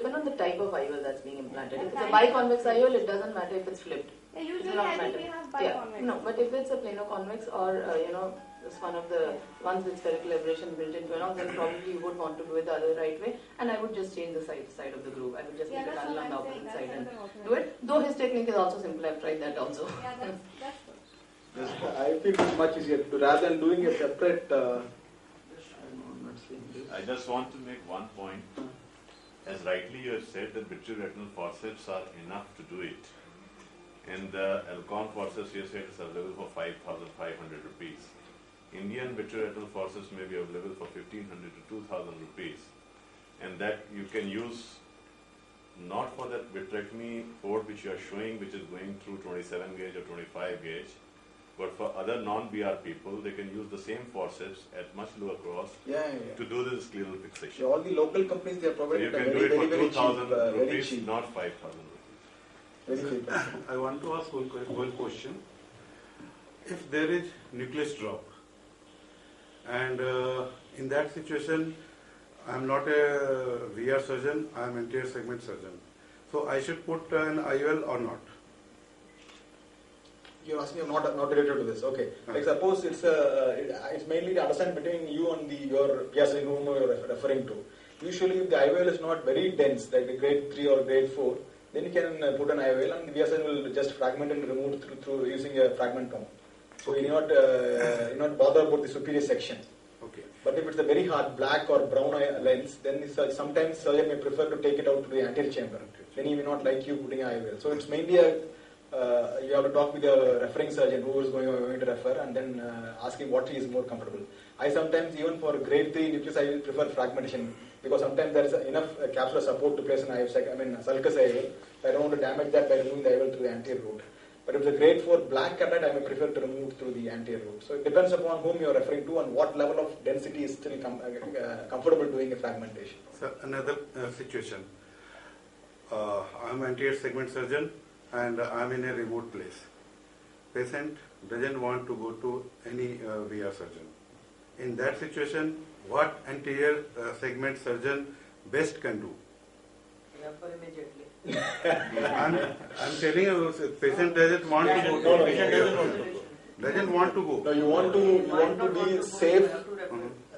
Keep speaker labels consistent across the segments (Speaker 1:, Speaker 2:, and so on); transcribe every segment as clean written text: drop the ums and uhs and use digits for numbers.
Speaker 1: Depends on the type of IOL that's being implanted. If it's a biconvex IOL, it doesn't matter if it's flipped.
Speaker 2: Yeah, usually I think we have biconvex.
Speaker 1: No, but if it's a plano-convex or this one of the ones with spherical aberration built into it, then probably you would want to do it the other right way, and I would just change the side of the groove. I would just make a tunnel on the opposite side and do it. Though his technique is also simple, I've tried that also.
Speaker 2: Yeah, that's good.
Speaker 3: I feel it's much easier rather than doing a separate.
Speaker 4: I just want to make one point. As rightly you have said that vitreoretinal forceps are enough to do it. And the Alcon forceps you said is available for 5,500 rupees. Indian vitreoretinal forceps may be available for 1,500 to 2,000 rupees. And that you can use not for that vitrectomy port which you are showing, which is going through 27 gauge or 25 gauge, but for other non-BR people, they can use the same forceps at much lower cost to do this scleral fixation.
Speaker 3: All the local companies, they are providing
Speaker 4: so you can do it for 2,000 rupees, not 5,000 rupees.
Speaker 3: Very cheap.
Speaker 5: I want to ask one question. If there is nucleus drop, and in that situation, I am not a VR surgeon, I am anterior segment surgeon. So I should put an IOL or not?
Speaker 3: You're asking not related to this. Okay. Like suppose it's mainly the understanding between you and your piercing room you're referring to. Usually if the IOL is not very dense, like the grade 3 or grade 4, then you can put an IOL and the VSN will just fragment and remove through using a fragment comb. So you not bother about the superior section.
Speaker 5: Okay.
Speaker 3: But if it's a very hard black or brown lens, then sometimes surgeon may prefer to take it out to the anterior chamber. Then he may not like you putting an IOL. So it's mainly you have to talk with your referring surgeon who is going to refer and then ask him what he is more comfortable. I sometimes even for grade 3 nucleus I will prefer fragmentation because sometimes there is enough capsular support to place an sulcus IOL. I don't want to damage that by removing the IOL through the anterior route. But if the grade 4 black cataract, I may prefer to remove through the anterior route. So it depends upon whom you are referring to and what level of density is still comfortable doing a fragmentation.
Speaker 5: So another situation. I am anterior segment surgeon and I am in a remote place. Patient doesn't want to go to any VR surgeon. In that situation, what anterior segment surgeon best can do?
Speaker 1: Refer immediately.
Speaker 5: I'm telling you, patient doesn't want to go.
Speaker 3: No,
Speaker 5: doesn't want to go.
Speaker 3: No, you want to be safe,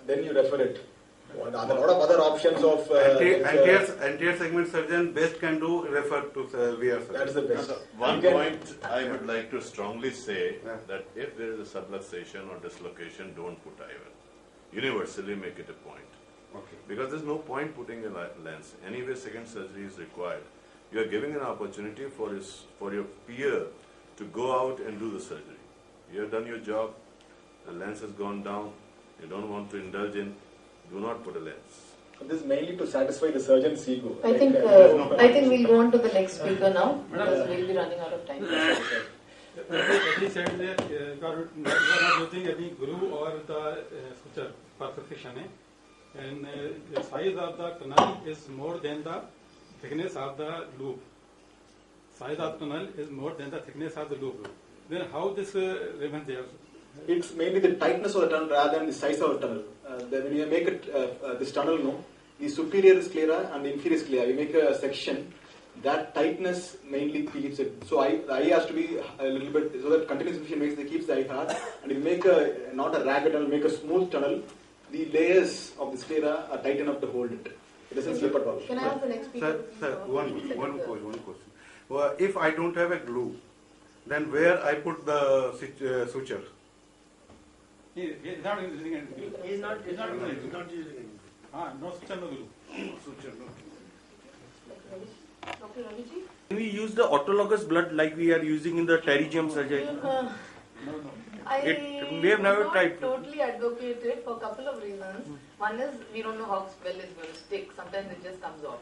Speaker 3: then you refer it. There are a lot of other options of
Speaker 5: anterior segment surgeon best can do refer to VR surgeon.
Speaker 3: That's the best.
Speaker 4: One point I would like to strongly say that if there is a subluxation or dislocation, don't put IOL. Universally make it a point.
Speaker 5: Okay.
Speaker 4: Because there's no point putting a lens. Anyway, second surgery is required. You are giving an opportunity for your peer to go out and do the surgery. You have done your job, the lens has gone down, you don't want to indulge in, do not put a lens.
Speaker 3: This is mainly to satisfy the surgeon's ego.
Speaker 1: I think we'll go on to the next speaker now because we'll be running out of time.
Speaker 6: He said that you are not using any glue or the suture for fixation. And the size of the tunnel is more than the thickness of the loop. Size of the tunnel is more than the thickness of the loop. Then how this remains there?
Speaker 3: It's mainly the tightness of the tunnel rather than the size of the tunnel. When you make it this tunnel, the superior sclera and the inferior sclera, you make a section. That tightness mainly keeps it. So the eye has to be a little bit, so that continuous vision keeps the eye hard. And if you make not a ragged tunnel, make a smooth tunnel, the layers of the sclera are tight enough to hold it. It doesn't slip at all.
Speaker 1: Can I have the next speaker?
Speaker 5: Sir, one question. Well, if I don't have a glue, then where I put the suture?
Speaker 6: He is not using any glue.
Speaker 7: He is not using any.
Speaker 6: No suture, no glue.
Speaker 1: Dr. Raviji?
Speaker 7: Can we use the autologous blood like we are using in the pterygium surgery?
Speaker 6: No.
Speaker 7: We have never tried.
Speaker 1: Totally advocate it for a couple of reasons. One is we don't know how well it's going to stick. Sometimes it just comes off.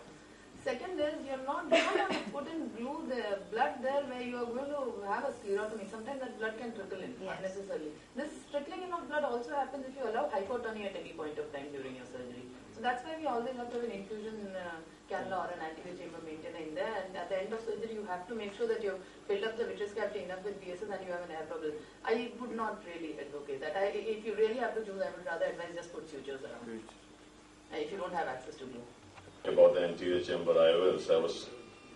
Speaker 1: Second is you don't want to put in glue the blood there where you are going to have a sclerotomy. Sometimes that blood can trickle in unnecessarily. This trickling in of blood also happens if you allow hypotony at any point of time during your surgery. So that's why we always have to have an infusion cannula or an anterior chamber maintainer in there, and at the end of surgery you have to make sure that you've filled up the vitreous cavity enough with VSS and you have an air bubble. I would not really advocate that. If you really have to choose, I would rather advise just put sutures around if you don't have access to glue.
Speaker 4: about the anterior chamber IOLs, I was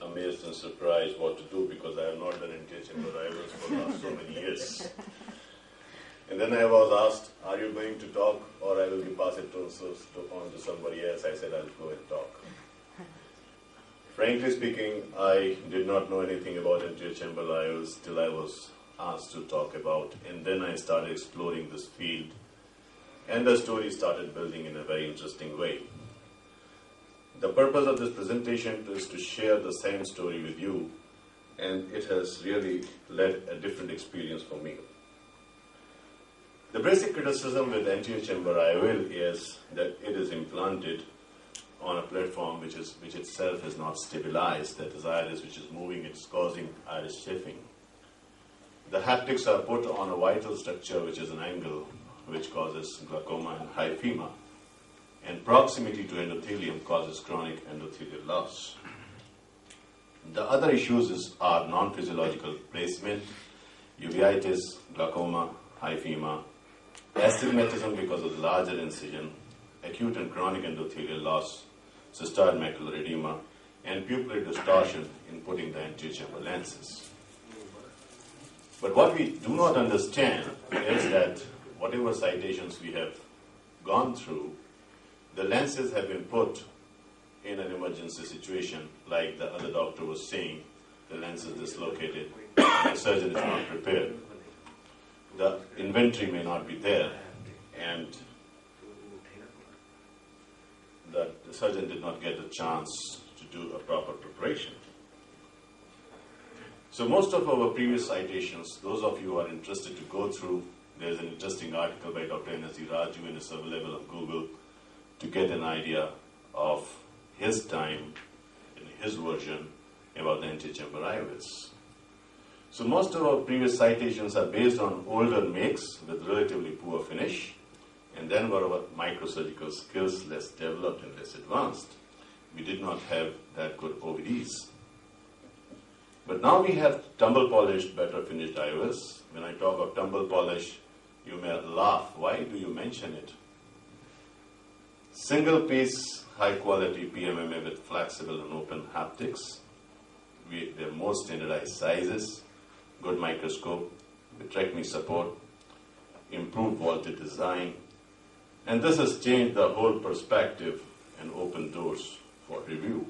Speaker 4: amazed and surprised what to do because I have not done anterior chamber IOLs for the last so many years. And then I was asked, are you going to talk or I will be pass it on to somebody else? I said, I'll go and talk. Frankly speaking, I did not know anything about anterior chamber IOLs till I was asked to talk about, and then I started exploring this field, and the story started building in a very interesting way. The purpose of this presentation is to share the same story with you, and it has really led a different experience for me. The basic criticism with anterior chamber IOL is that it is implanted on a platform which itself is not stabilized. That is iris which is moving, it's causing iris chafing. The haptics are put on a vital structure which is an angle which causes glaucoma and hyphema. And proximity to endothelium causes chronic endothelial loss. The other issues are non-physiological placement, uveitis, glaucoma, hyphema, astigmatism because of the larger incision, acute and chronic endothelial loss, cystoid macular edema, and pupillary distortion in putting the anterior chamber lenses. But what we do not understand is that whatever citations we have gone through, the lenses have been put in an emergency situation, like the other doctor was saying, the lens is dislocated, the surgeon is not prepared. The inventory may not be there, and the surgeon did not get a chance to do a proper preparation. So most of our previous citations, those of you who are interested to go through, there's an interesting article by Dr. N.S.D. Raju, and it's available on Google to get an idea of his time and his version about the anterior chamber IOLs. So most of our previous citations are based on older makes with relatively poor finish, and then were our microsurgical skills less developed and less advanced. We did not have that good OVDs. But now we have tumble polished, better finished IOLs. When I talk of tumble polish, you may laugh. Why do you mention it? Single piece, high quality PMMA with flexible and open haptics. They're more standardized sizes, good microscope, vitrectomy support, improved vaulted design. And this has changed the whole perspective and opened doors for review.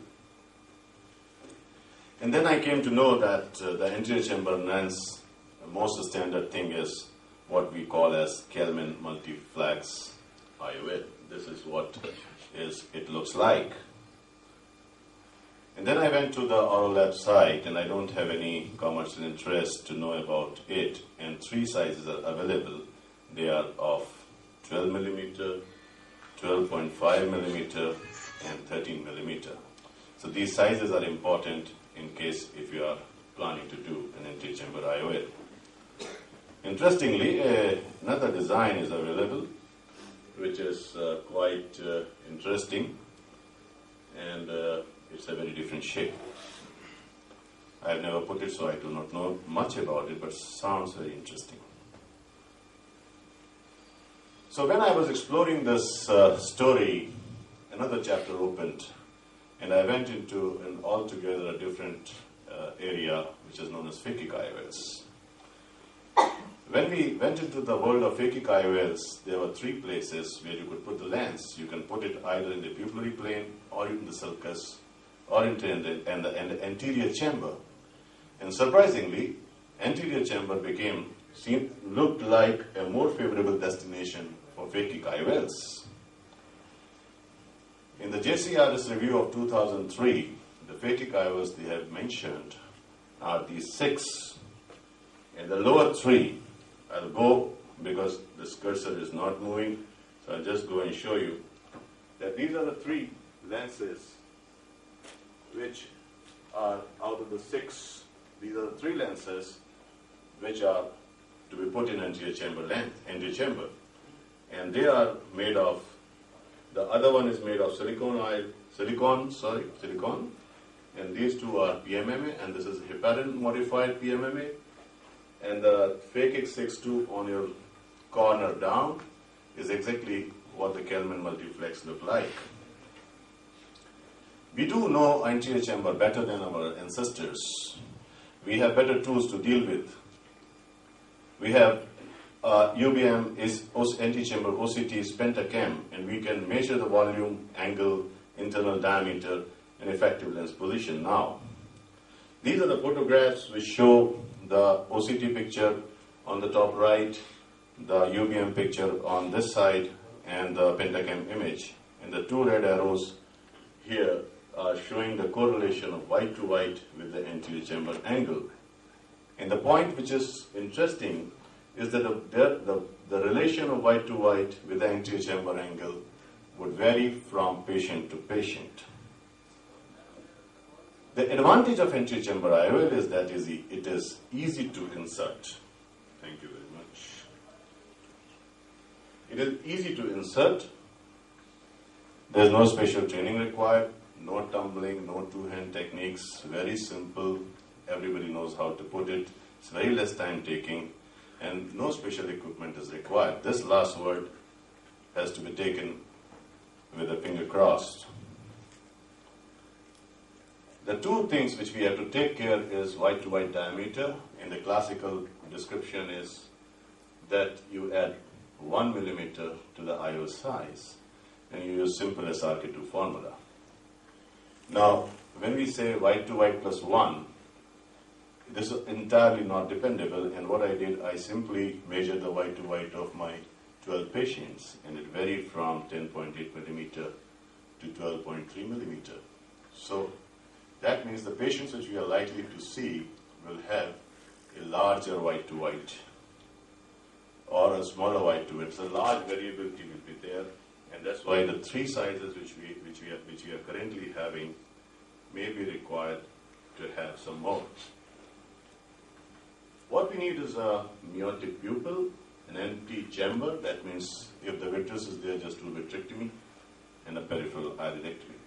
Speaker 4: And then I came to know that the anterior chamber lens, the most standard thing is what we call as Kelman multiflex IOL. This is what it looks like. And then I went to the Aurolab site, and I don't have any commercial interest to know about it. And 3 sizes are available. They are of 12 millimeter, 12.5 millimeter, and 13 millimeter. So these sizes are important in case if you are planning to do an anterior chamber IOL. Interestingly, another design is available, which is quite interesting, and it's a very different shape. I've never put it, so I do not know much about it, but sounds very interesting. So when I was exploring this story, another chapter opened, and I went into an altogether a different area, which is known as phakic IOLs. When we went into the world of phakic IOLs, there were 3 places where you could put the lens. You can put it either in the pupillary plane, or in the sulcus, or in the anterior chamber. And surprisingly, anterior chamber looked like a more favorable destination for phakic IOLs. In the JCRS review of 2003, the phakic IOLs they have mentioned are these 6. And the lower 3, I'll go because this cursor is not moving, so I'll just go and show you that these are the 3 lenses which are out of the 6. These are the 3 lenses which are to be put in anterior chamber. And they are made of, the other one is made of silicone, and these 2 are PMMA, and this is heparin modified PMMA, and the phakic 6.2 on your corner down is exactly what the Kelman multiflex look like. We do know anterior chamber better than our ancestors. We have better tools to deal with. We have UBM is anti-chamber OCT is pentacam, and we can measure the volume, angle, internal diameter, and effective lens position now. These are the photographs which show the OCT picture on the top right, the UBM picture on this side, and the pentacam image. And the two red arrows here are showing the correlation of white to white with the anterior chamber angle. And the point which is interesting is that the relation of white to white with the anterior chamber angle would vary from patient to patient. The advantage of anterior chamber IOL is that it is easy to insert. Thank you very much. It is easy to insert. There is no special training required, no tumbling, no two-hand techniques, very simple. Everybody knows how to put it. It's very less time taking, and no special equipment is required. This last word has to be taken with a finger crossed. The two things which we have to take care is white to white diameter, and the classical description is that you add 1 millimeter to the IOL size, and you use simple SRK2 formula. Now, when we say white to white plus 1, this is entirely not dependable, and what I did, I simply measured the white to white of my 12 patients, and it varied from 10.8 millimeter to 12.3 millimeter. So that means the patients which we are likely to see will have a larger white to white or a smaller white to white. So large variability will be there, and that's why the three sizes which we are currently having may be required to have some more. What we need is a meotic pupil, an empty chamber. That means if the vitreous is there, just do vitrectomy, and a peripheral iridectomy.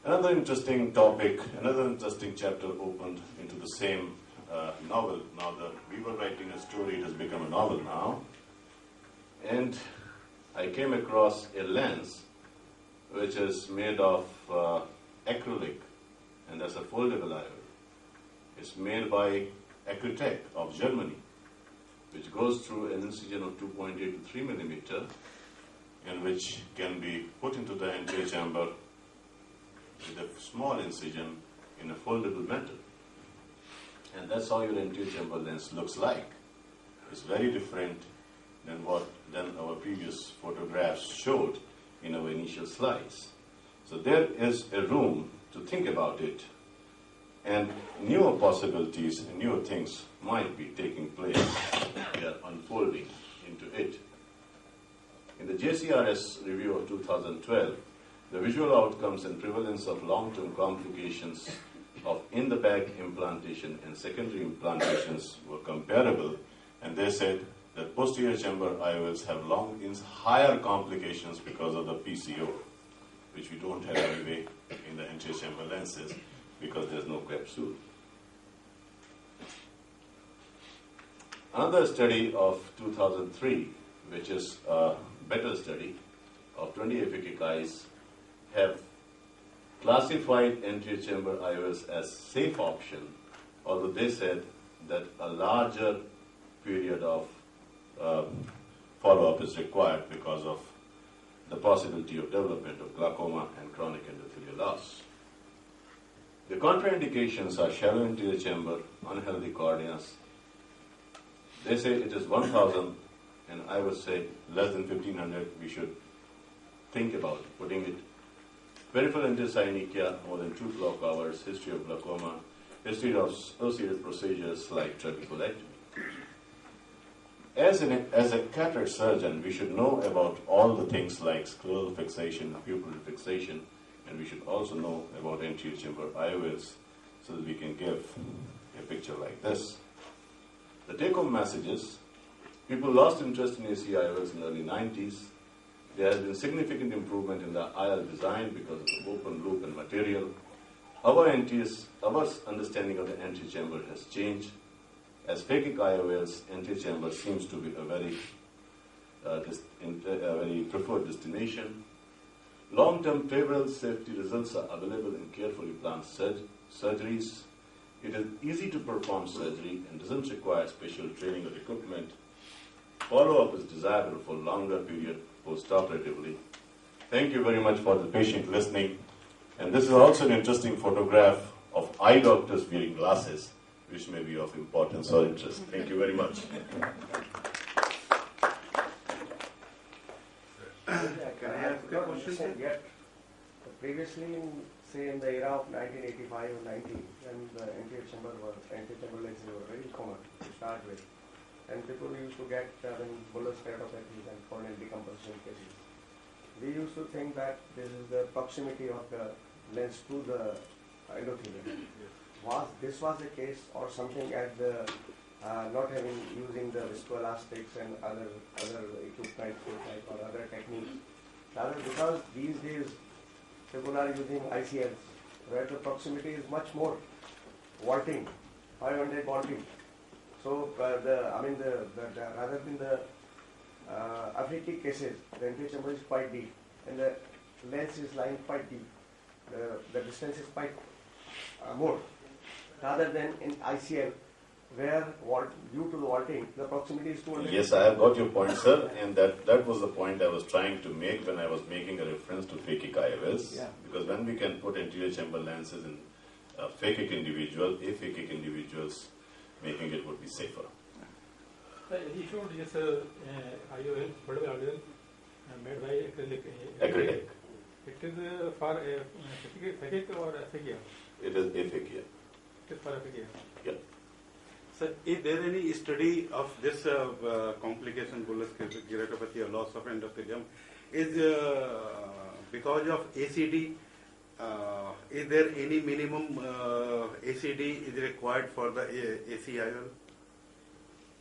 Speaker 4: Another interesting topic, another interesting chapter opened into the same novel. Now we were writing a story, it has become a novel now. And I came across a lens which is made of acrylic, and that's a foldable IOL. It's made by Acrytech of Germany, which goes through an incision of 2.8 to 3 millimeter, and which can be put into the anterior chamber with a small incision in a foldable metal. And that's how your anterior chamber lens looks like. It's very different than what our previous photographs showed in our initial slides. So there is a room to think about it, and newer possibilities and newer things might be taking place. They are unfolding into it. In the JCRS review of 2012, the visual outcomes and prevalence of long-term complications of in-the-bag implantation and secondary implantations were comparable, and they said that posterior chamber IOLs have higher complications because of the PCO, which we don't have anyway in the anterior chamber lenses because there's no capsule. Another study of 2003, which is a better study of 20 aphakic eyes, have classified anterior chamber IOLs as safe option, although they said that a larger period of follow-up is required because of the possibility of development of glaucoma and chronic endothelial loss. The contraindications are shallow anterior chamber, unhealthy corneas. They say it is 1,000, and I would say less than 1,500 we should think about putting it. Peripheral anterior synechiae, more than 2 clock hours, history of glaucoma, history of associated procedures like trabeculectomy. As a cataract surgeon, we should know about all the things like scleral fixation, pupillary fixation, and we should also know about anterior chamber IOLs so that we can give a picture like this. The take-home message is, people lost interest in AC IOLs in the early 90s. There has been significant improvement in the IOL design because of the open loop and material. Our understanding of the anterior chamber has changed. As phakic IOLs, anterior chamber seems to be a very preferred destination. Long-term favorable safety results are available in carefully planned surgeries. It is easy to perform surgery and doesn't require special training or equipment. Follow-up is desirable for longer period post-operatively. Thank you very much for the patient listening. And this is also an interesting photograph of eye doctors wearing glasses, which may be of importance or interest. Thank you very much.
Speaker 5: Can I ask a question, sir?
Speaker 8: Yet, previously, in the era of 1985 or 90, when the anterior chamber lenses were very common to start with, and people used to get bullous keratopathies and corneal decomposition cases. We used to think that this is the proximity of the lens to the endothelium. Was the case, or something at the not using the viscoelastics and other equipment or other techniques? Rather, because these days people are using ICLs, where the proximity is much more vaulting, 500 vaulting. So rather than the aphakic cases, the anterior chamber is quite deep and the lens is lying quite deep. The distance is quite more, rather than in ICL, where due to the vaulting, the proximity is 200.
Speaker 4: Yes, I have got your point, sir, and that was the point I was trying to make when I was making a reference to phakic IOLs.
Speaker 8: Yeah.
Speaker 4: Because when we can put anterior chamber lenses in phakic individual, aphakic individuals, making it would be safer.
Speaker 6: He showed this IOL, whatever IOL, made by acrylic.
Speaker 4: Acrylic.
Speaker 6: It is for phakic or aphakia?
Speaker 4: It is aphakia.
Speaker 6: It is for aphakia.
Speaker 4: Yeah.
Speaker 5: Sir, is there any study of this complication, bullous keratopathy or loss of endothelium, is because of ACD? Is there any minimum ACD is required for the ACIOL?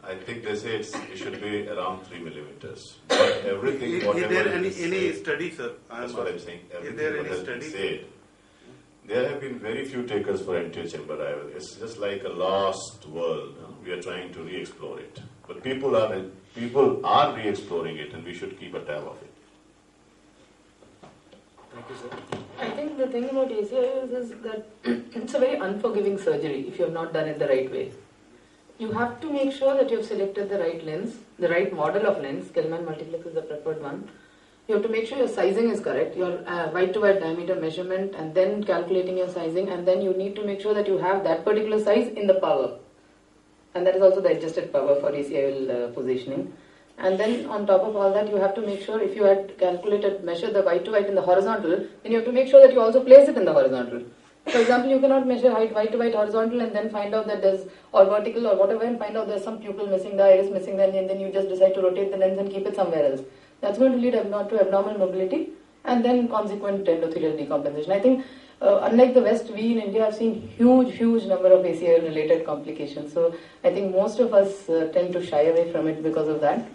Speaker 4: I think they say it should be around 3 millimeters. But everything,
Speaker 5: Is
Speaker 4: whatever
Speaker 5: there
Speaker 4: is
Speaker 5: any
Speaker 4: said,
Speaker 5: study, sir?
Speaker 4: that's what I'm saying. Everything
Speaker 5: Is there
Speaker 4: what
Speaker 5: any
Speaker 4: has been
Speaker 5: study?
Speaker 4: said, there have been very few takers for anterior chamber IOL. It's just like a lost world. We are trying to re-explore it. But people are re-exploring it, and we should keep a tab of it.
Speaker 3: Thank you, sir.
Speaker 1: I think the thing about ACIOs is that it's a very unforgiving surgery if you have not done it the right way. You have to make sure that you have selected the right lens, the right model of lens. Kellman multiplex is the preferred one. You have to make sure your sizing is correct, your wide to wide diameter measurement, and then calculating your sizing, and then you need to make sure that you have that particular size in the power. And that is also the adjusted power for ACIOL positioning. And then on top of all that, you have to make sure if you had measured the wide to wide in the horizontal, then you have to make sure that you also place it in the horizontal. For example, you cannot measure height wide to wide horizontal and then find out that there's, or vertical or whatever, and find out there's some pupil missing, the iris missing, and then you just decide to rotate the lens and keep it somewhere else. That's going to lead to abnormal mobility and then consequent endothelial decompensation. I think unlike the West, we in India have seen huge number of ACIOL related complications. So I think most of us tend to shy away from it because of that.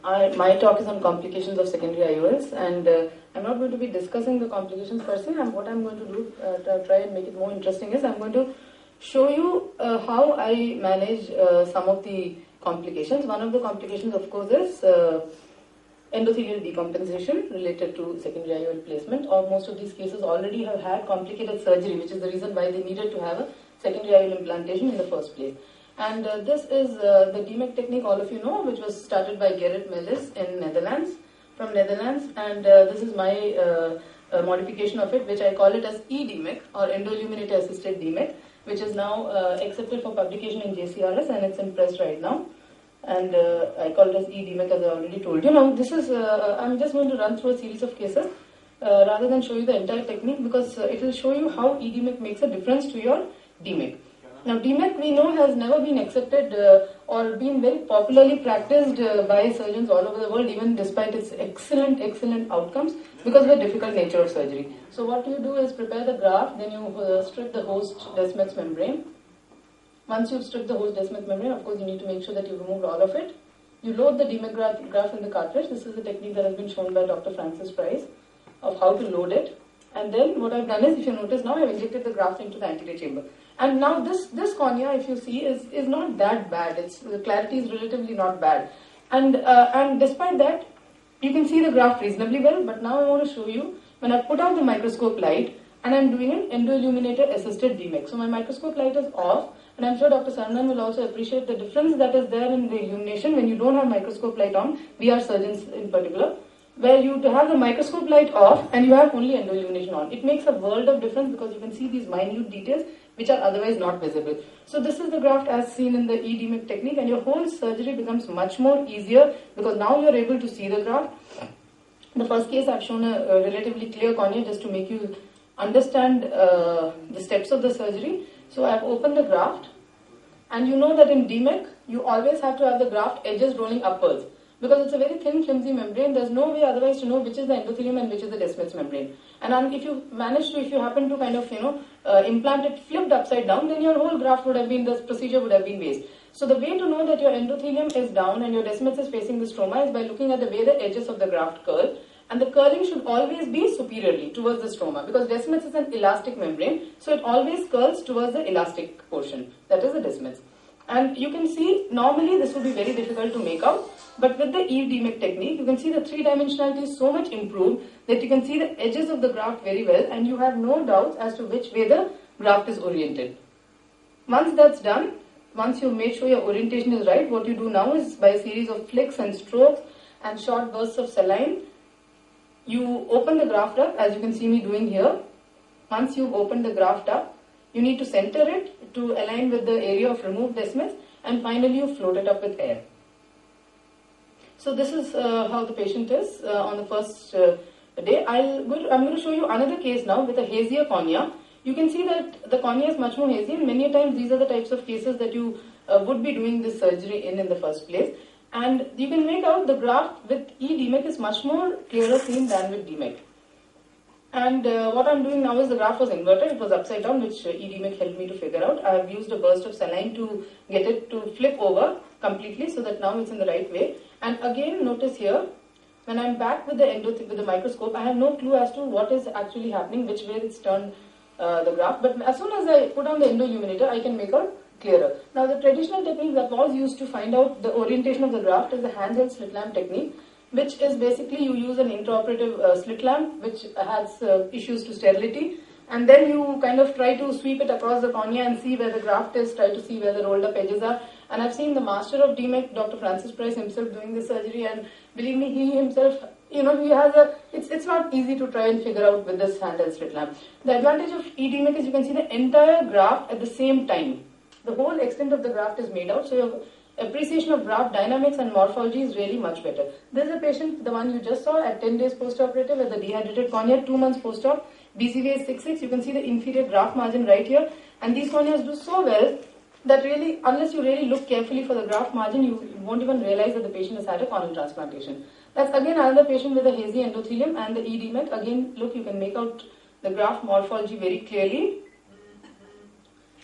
Speaker 1: My talk is on complications of secondary IOLs, and I'm not going to be discussing the complications per se. What I'm going to do to try and make it more interesting is I'm going to show you how I manage some of the complications. One of the complications, of course, is endothelial decompensation related to secondary IOL placement. Or most of these cases already have had complicated surgery, which is the reason why they needed to have a secondary IOL implantation in the first place. And this is the DMEC technique, all of you know, which was started by Gerrit Melis in Netherlands, from Netherlands, and this is my modification of it, which I call it as eDMEC, or Endoilluminator Assisted DMEC, which is now accepted for publication in JCRS, and it's in press right now. And I call it as eDMEC, as I already told you. Now, this is, I'm just going to run through a series of cases rather than show you the entire technique, because it will show you how eDMEC makes a difference to your DMEC. Now, DMEC, we know, has never been accepted or been very popularly practiced by surgeons all over the world, even despite its excellent outcomes, because of the difficult nature of surgery. So what you do is prepare the graft, then you strip the host Descemet's membrane. Once you've stripped the host Descemet's membrane, of course, you need to make sure that you've removed all of it. You load the DMEC graft in the cartridge. This is the technique that has been shown by Dr. Francis Price of how to load it. And then what I've done is, if you notice now, I've injected the graft into the anterior chamber. And now this cornea, if you see, is not that bad. The clarity is relatively not bad. And despite that, You can see the graft reasonably well, but now I want to show you when I put out the microscope light and I'm doing an endoilluminator assisted DMEC. So my microscope light is off, and I'm sure Dr. Sarandan will also appreciate the difference that is there in the illumination when you don't have microscope light on, we are surgeons in particular, where you have the microscope light off and you have only endoillumination on. It makes a world of difference because you can see these minute details which are otherwise not visible. So this is the graft as seen in the EDMIC technique, and your whole surgery becomes much more easier because now you're able to see the graft. The first case I've shown a relatively clear cornea just to make you understand the steps of the surgery. So I've opened the graft, and you know that in DMEC you always have to have the graft edges rolling upwards because it's a very thin flimsy membrane. There's no way otherwise to know which is the endothelium and which is the Descemet's membrane. And if you happen to kind of implant it flipped upside down, then your whole graft would have been, this procedure would have been waste. So the way to know that your endothelium is down and your Descemet's is facing the stroma is by looking at the way the edges of the graft curl. And the curling should always be superiorly towards the stroma because Descemet's is an elastic membrane, so it always curls towards the elastic portion, that is the Descemet's. And you can see, normally this would be very difficult to make out, but with the EDMIC technique, you can see the three-dimensionality is so much improved that you can see the edges of the graft very well and you have no doubts as to which way the graft is oriented. Once that's done, once you've made sure your orientation is right, what you do now is by a series of flicks and strokes and short bursts of saline, you open the graft up, as you can see me doing here. Once you've opened the graft up, you need to center it to align with the area of removed Descemet's, and finally you float it up with air. So this is how the patient is on the first day. I'm going to show you another case now with a hazier cornea. You can see that the cornea is much more hazy, and many times these are the types of cases that you would be doing this surgery in the first place. And you can make out the graft with EDMIC is much more clearer seen than with DMEC. And what I'm doing now is the graft was inverted, it was upside down, which EDMIC helped me to figure out. I've used a burst of saline to get it to flip over completely so that now it's in the right way. And again, notice here, when I'm back with the microscope, I have no clue as to what is actually happening, which way it's turned the graft. But as soon as I put on the endoilluminator, I can make out clearer. Now, the traditional technique that was used to find out the orientation of the graft is the handheld slit lamp technique, which is basically you use an intraoperative slit lamp which has issues to sterility, and then you kind of try to sweep it across the cornea and see where the graft is, try to see where the rolled up edges are. And I've seen the master of DMEC, Dr. Francis Price himself doing this surgery, and believe me, he himself, he has it's not easy to try and figure out with this handheld slit lamp. The advantage of EDMEC is you can see the entire graft at the same time. The whole extent of the graft is made out, so your appreciation of graft dynamics and morphology is really much better. This is a patient, the one you just saw, at 10 days post-operative with a dehydrated cornea, 2 months post-op, BCVA is 6.6. You can see the inferior graft margin right here, and these corneas do so well that really, unless you really look carefully for the graft margin, you won't even realize that the patient has had a corneal transplantation. That's again another patient with a hazy endothelium and the EDMEC. Again, look, you can make out the graft morphology very clearly.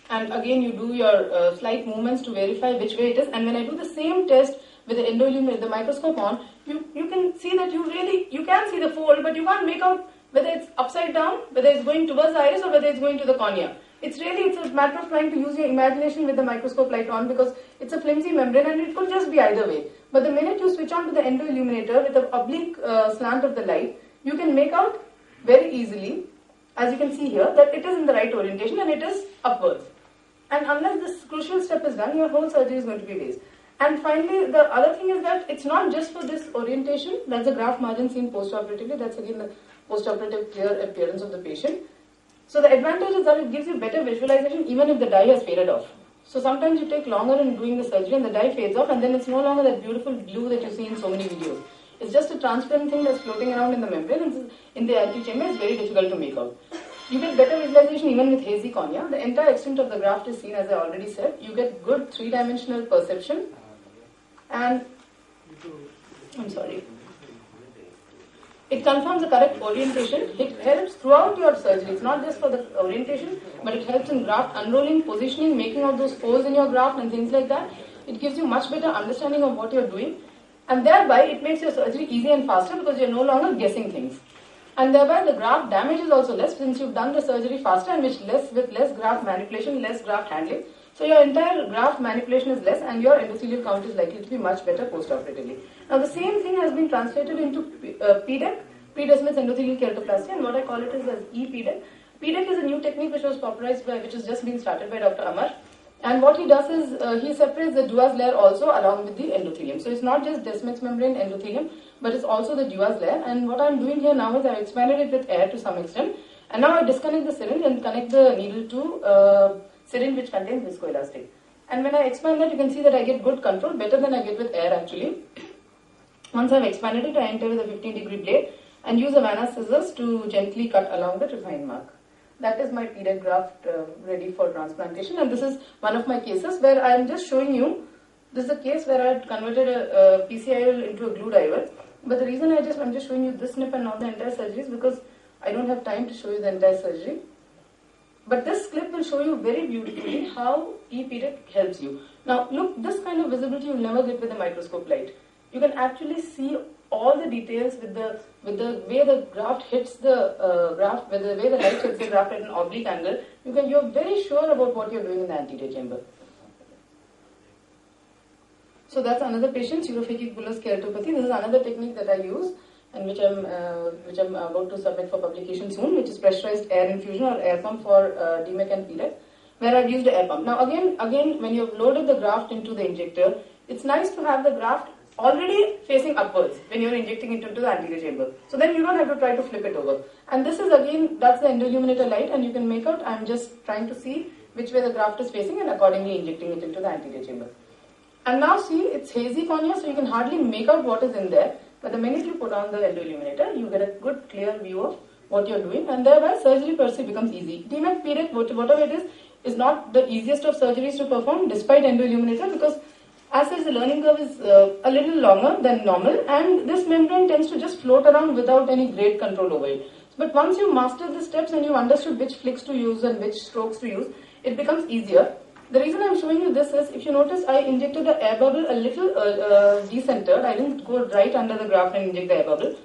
Speaker 1: And again, you do your slight movements to verify which way it is. And when I do the same test with the endoilluminator, the microscope on, you can see that you can see the fold, but you can't make out whether it's upside down, whether it's going towards the iris, or whether it's going to the cornea. It's a matter of trying to use your imagination with the microscope light on, because it's a flimsy membrane and it could just be either way. But the minute you switch on to the endoilluminator with the oblique slant of the light, you can make out very easily, as you can see here, that it is in the right orientation and it is upwards. And unless this crucial step is done, your whole surgery is going to be waste. And finally, the other thing is that it's not just for this orientation. That's the graft margin seen post-operatively. That's again the post-operative clear appearance of the patient. So the advantage is that it gives you better visualization even if the dye has faded off. So sometimes you take longer in doing the surgery and the dye fades off, and then it's no longer that beautiful blue that you see in so many videos. It's just a transparent thing that's floating around in the membrane, and in the antechamber it's very difficult to make out. You get better visualization even with hazy cornea. The entire extent of the graft is seen, as I already said. You get good three-dimensional perception. And, it confirms the correct orientation. It helps throughout your surgery. It's not just for the orientation, but it helps in graft unrolling, positioning, making out those folds in your graft and things like that. It gives you much better understanding of what you're doing. And thereby, it makes your surgery easier and faster because you're no longer guessing things. And thereby, the graft damage is also less since you've done the surgery faster and with less graft manipulation, less graft handling.
Speaker 9: So your entire graft manipulation is less and your endothelial count is likely to be much better post-operatively. Now the same thing has been translated into PDEC, pre-Descemet's endothelial keratoplasty, and what I call it is as e-PDEC. PDEC is a new technique which was popularized by, which has just been started by Dr. Amar. And what he does is he separates the Duas layer also along with the endothelium. So it's not just Descemet's membrane endothelium, but it's also the Duas layer. And what I'm doing here now is I've expanded it with air to some extent. And now I disconnect the syringe and connect the needle to syringe which contains viscoelastic. And when I expand that, you can see that I get good control, better than I get with air actually. Once I've expanded it, I enter with a 15-degree blade and use a Vanna scissors to gently cut along the refined mark. That is my PDEC graft ready for transplantation, and this is one of my cases where I am just showing you. This is a case where I had converted a PCIOL into a glued IOL. But the reason I'm just showing you this snip and not the entire surgery is because I don't have time to show you the entire surgery. But this clip will show you very beautifully how e-PDEC helps you. Now look, this kind of visibility you'll never get with a microscope light. You can actually see all the details with the way the graft hits the graft, with the way the light hits the graft at an oblique angle. You're very sure about what you're doing in the anterior chamber. So that's another patient, pseudophakic bullous keratopathy. This is another technique that I use and which I'm about to submit for publication soon, which is pressurized air infusion or air pump for DMEC and PDEC, where I've used the air pump. Now again, when you've loaded the graft into the injector, it's nice to have the graft already facing upwards when you're injecting it into the anterior chamber. So then you don't have to try to flip it over. And this is again, that's the endoilluminator light, and you can make out, I'm just trying to see which way the graft is facing and accordingly injecting it into the anterior chamber. And now see, it's hazy cornea, so you can hardly make out what is in there. But the minute you put on the endoilluminator, you get a good clear view of what you're doing, and thereby surgery per se becomes easy. DMEC, PDEC, whatever it is not the easiest of surgeries to perform despite endoilluminator, because as such, the learning curve is a little longer than normal, and this membrane tends to just float around without any great control over it. But once you master the steps and you've understood which flicks to use and which strokes to use, it becomes easier. The reason I'm showing you this is, if you notice, I injected the air bubble a little decentered. I didn't go right under the graft and inject the air bubble,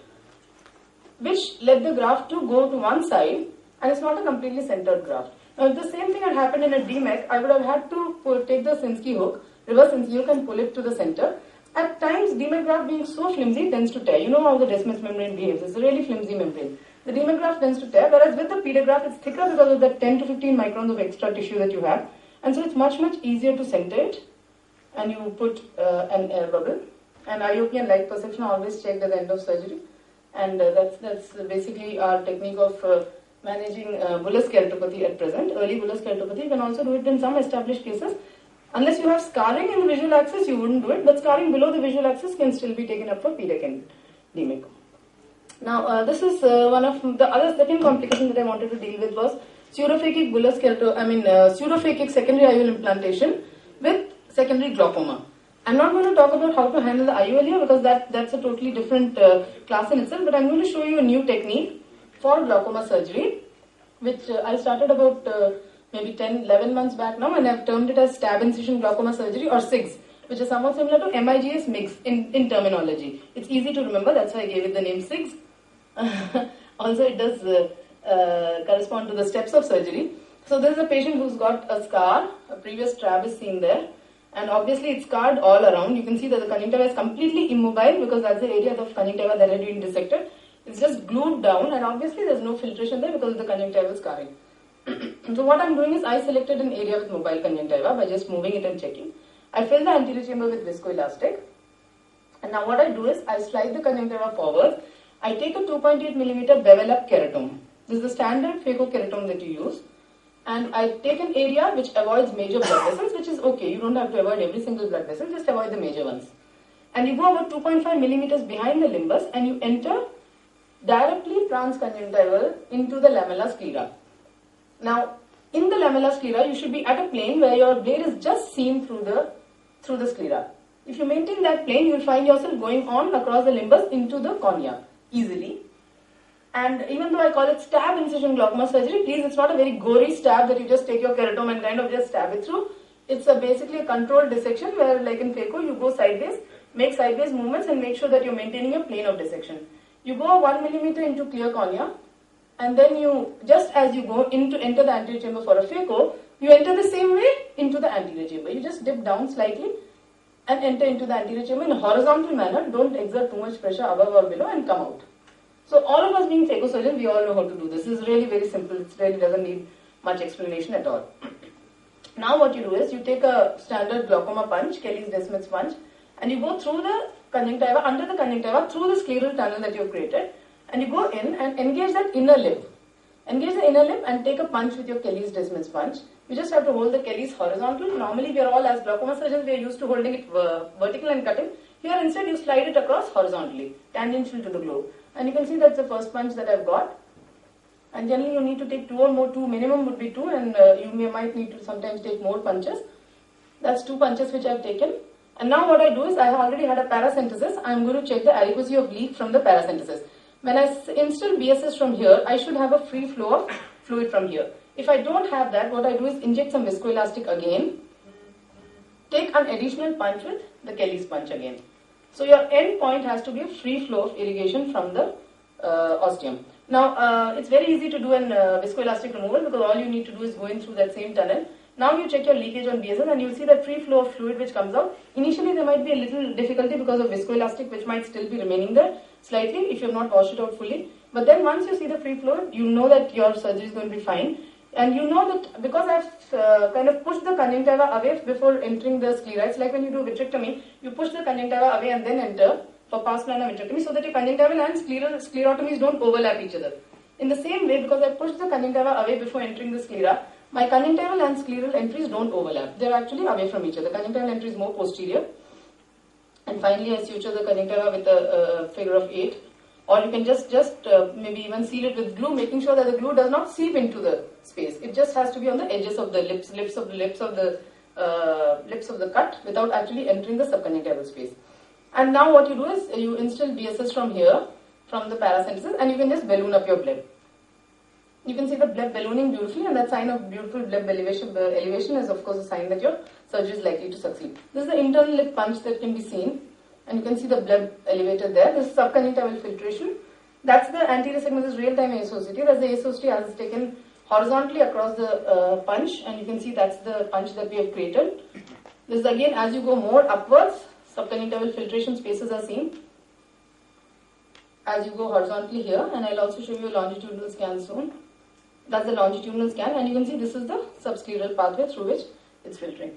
Speaker 9: which led the graft to go to one side, and it's not a completely centered graft. Now, if the same thing had happened in a DMEC, I would have had to take the Sinskey hook, reverse Sinskey hook, and pull it to the center. At times, DMEC graft being so flimsy tends to tear. You know how the Descemet's membrane behaves. It's a really flimsy membrane. The DMEC graft tends to tear, whereas with the PDEC graft, it's thicker because of the 10 to 15 microns of extra tissue that you have. And so it's much easier to center it, and you put an air bubble. And IOP and light perception are always checked at the end of surgery. And that's basically our technique of managing bullous keratopathy at present. Early bullous keratopathy, you can also do it in some established cases. Unless you have scarring in the visual axis, you wouldn't do it, but scarring below the visual axis can still be taken up for PDEC and DMEC. Now, this is one of the other second complication that I wanted to deal with was pseudophakic bullous pseudophakic secondary IOL implantation with secondary glaucoma. I'm not going to talk about how to handle the IOL here because that's a totally different class in itself, but I'm going to show you a new technique for glaucoma surgery, which I started about maybe 10-11 months back now, and I've termed it as stab incision glaucoma surgery or SIGS, which is somewhat similar to MIGS MIGS in terminology. It's easy to remember, that's why I gave it the name SIGS. Also, it does correspond to the steps of surgery. So this is a patient who's got a scar, a previous trab is seen there, and obviously it's scarred all around. You can see that the conjunctiva is completely immobile because that's the area of conjunctiva that had been dissected. It's just glued down, and obviously there's no filtration there because of the conjunctival scarring. So what I'm doing is I selected an area with mobile conjunctiva by just moving it and checking. I fill the anterior chamber with viscoelastic, and now what I do is I slide the conjunctiva forward. I take a 2.8 mm bevel up keratome. This is the standard phacokeratome that you use. And I take an area which avoids major blood vessels, which is okay. You don't have to avoid every single blood vessel, just avoid the major ones. And you go about 2.5 mm behind the limbus and you enter directly transconjunctival into the lamella sclera. Now, in the lamella sclera, you should be at a plane where your blade is just seen through the sclera. If you maintain that plane, you will find yourself going on across the limbus into the cornea easily. And even though I call it stab incision glaucoma surgery, please, it's not a very gory stab that you just take your keratome and kind of just stab it through. It's basically a controlled dissection where, like in phaco, you go sideways, make sideways movements and make sure that you're maintaining a plane of dissection. You go 1 mm into clear cornea, and then you, just as you go enter the anterior chamber for a phaco, You enter the same way into the anterior chamber. You just dip down slightly and enter into the anterior chamber in a horizontal manner. Don't exert too much pressure above or below and come out. So all of us being phacosurgeons, we all know how to do this. This is really very simple. It really doesn't need much explanation at all. Now what you do is you take a standard glaucoma punch, Kelly's Desmond's punch, and you go through the conjunctiva, under the conjunctiva, through the scleral tunnel that you have created, and you go in and engage that inner lip. Engage the inner lip and take a punch with your Kelly's Desmond's punch. You just have to hold the Kelly's horizontal. Normally we are all, as glaucoma surgeons, we are used to holding it vertical and cutting. Here instead you slide it across horizontally, tangential to the globe. And you can see that's the first punch that I've got. And generally you need to take 2 or more, 2 minimum would be 2, and you might need to sometimes take more punches. That's 2 punches which I've taken. And now what I do is I have already had a paracentesis. I'm going to check the adequacy of leak from the paracentesis. When I instill BSS from here, I should have a free flow of fluid from here. If I don't have that, what I do is inject some viscoelastic again, take an additional punch with the Kelly's punch again. So your end point has to be a free flow of irrigation from the ostium. Now it's very easy to do an viscoelastic removal because all you need to do is go in through that same tunnel. Now you check your leakage on BSS and you'll see that free flow of fluid which comes out. Initially there might be a little difficulty because of viscoelastic which might still be remaining there slightly if you have not washed it out fully. But then once you see the free flow, you know that your surgery is going to be fine. And you know that because I've kind of pushed the conjunctiva away before entering the sclera. It's like when you do vitrectomy, you push the conjunctiva away and then enter for pars plana vitrectomy so that your conjunctival and sclerotomies don't overlap each other. In the same way, because I pushed the conjunctiva away before entering the sclera, my conjunctival and scleral entries don't overlap. They're actually away from each other. The conjunctival entry is more posterior. And finally, I suture the conjunctiva with a figure of 8. Or you can just maybe even seal it with glue, making sure that the glue does not seep into the space. It just has to be on the edges of the lips of the cut without actually entering the subconjunctival space. And now what you do is you instill BSS from here, from the paracentesis, and you can just balloon up your bleb. You can see the bleb ballooning beautifully, and that sign of beautiful bleb elevation is of course a sign that your surgery is likely to succeed. This is the internal lip punch that can be seen. And you can see the bleb elevated there. This is subconjunctival filtration. That's the anterior segment, this real-time ASOCT. That's the ASOCT as it's taken horizontally across the punch. And you can see that's the punch that we have created. This is again, as you go more upwards, subconjunctival filtration spaces are seen. As you go horizontally here. And I'll also show you a longitudinal scan soon. That's the longitudinal scan. And you can see this is the subscleral pathway through which it's filtering.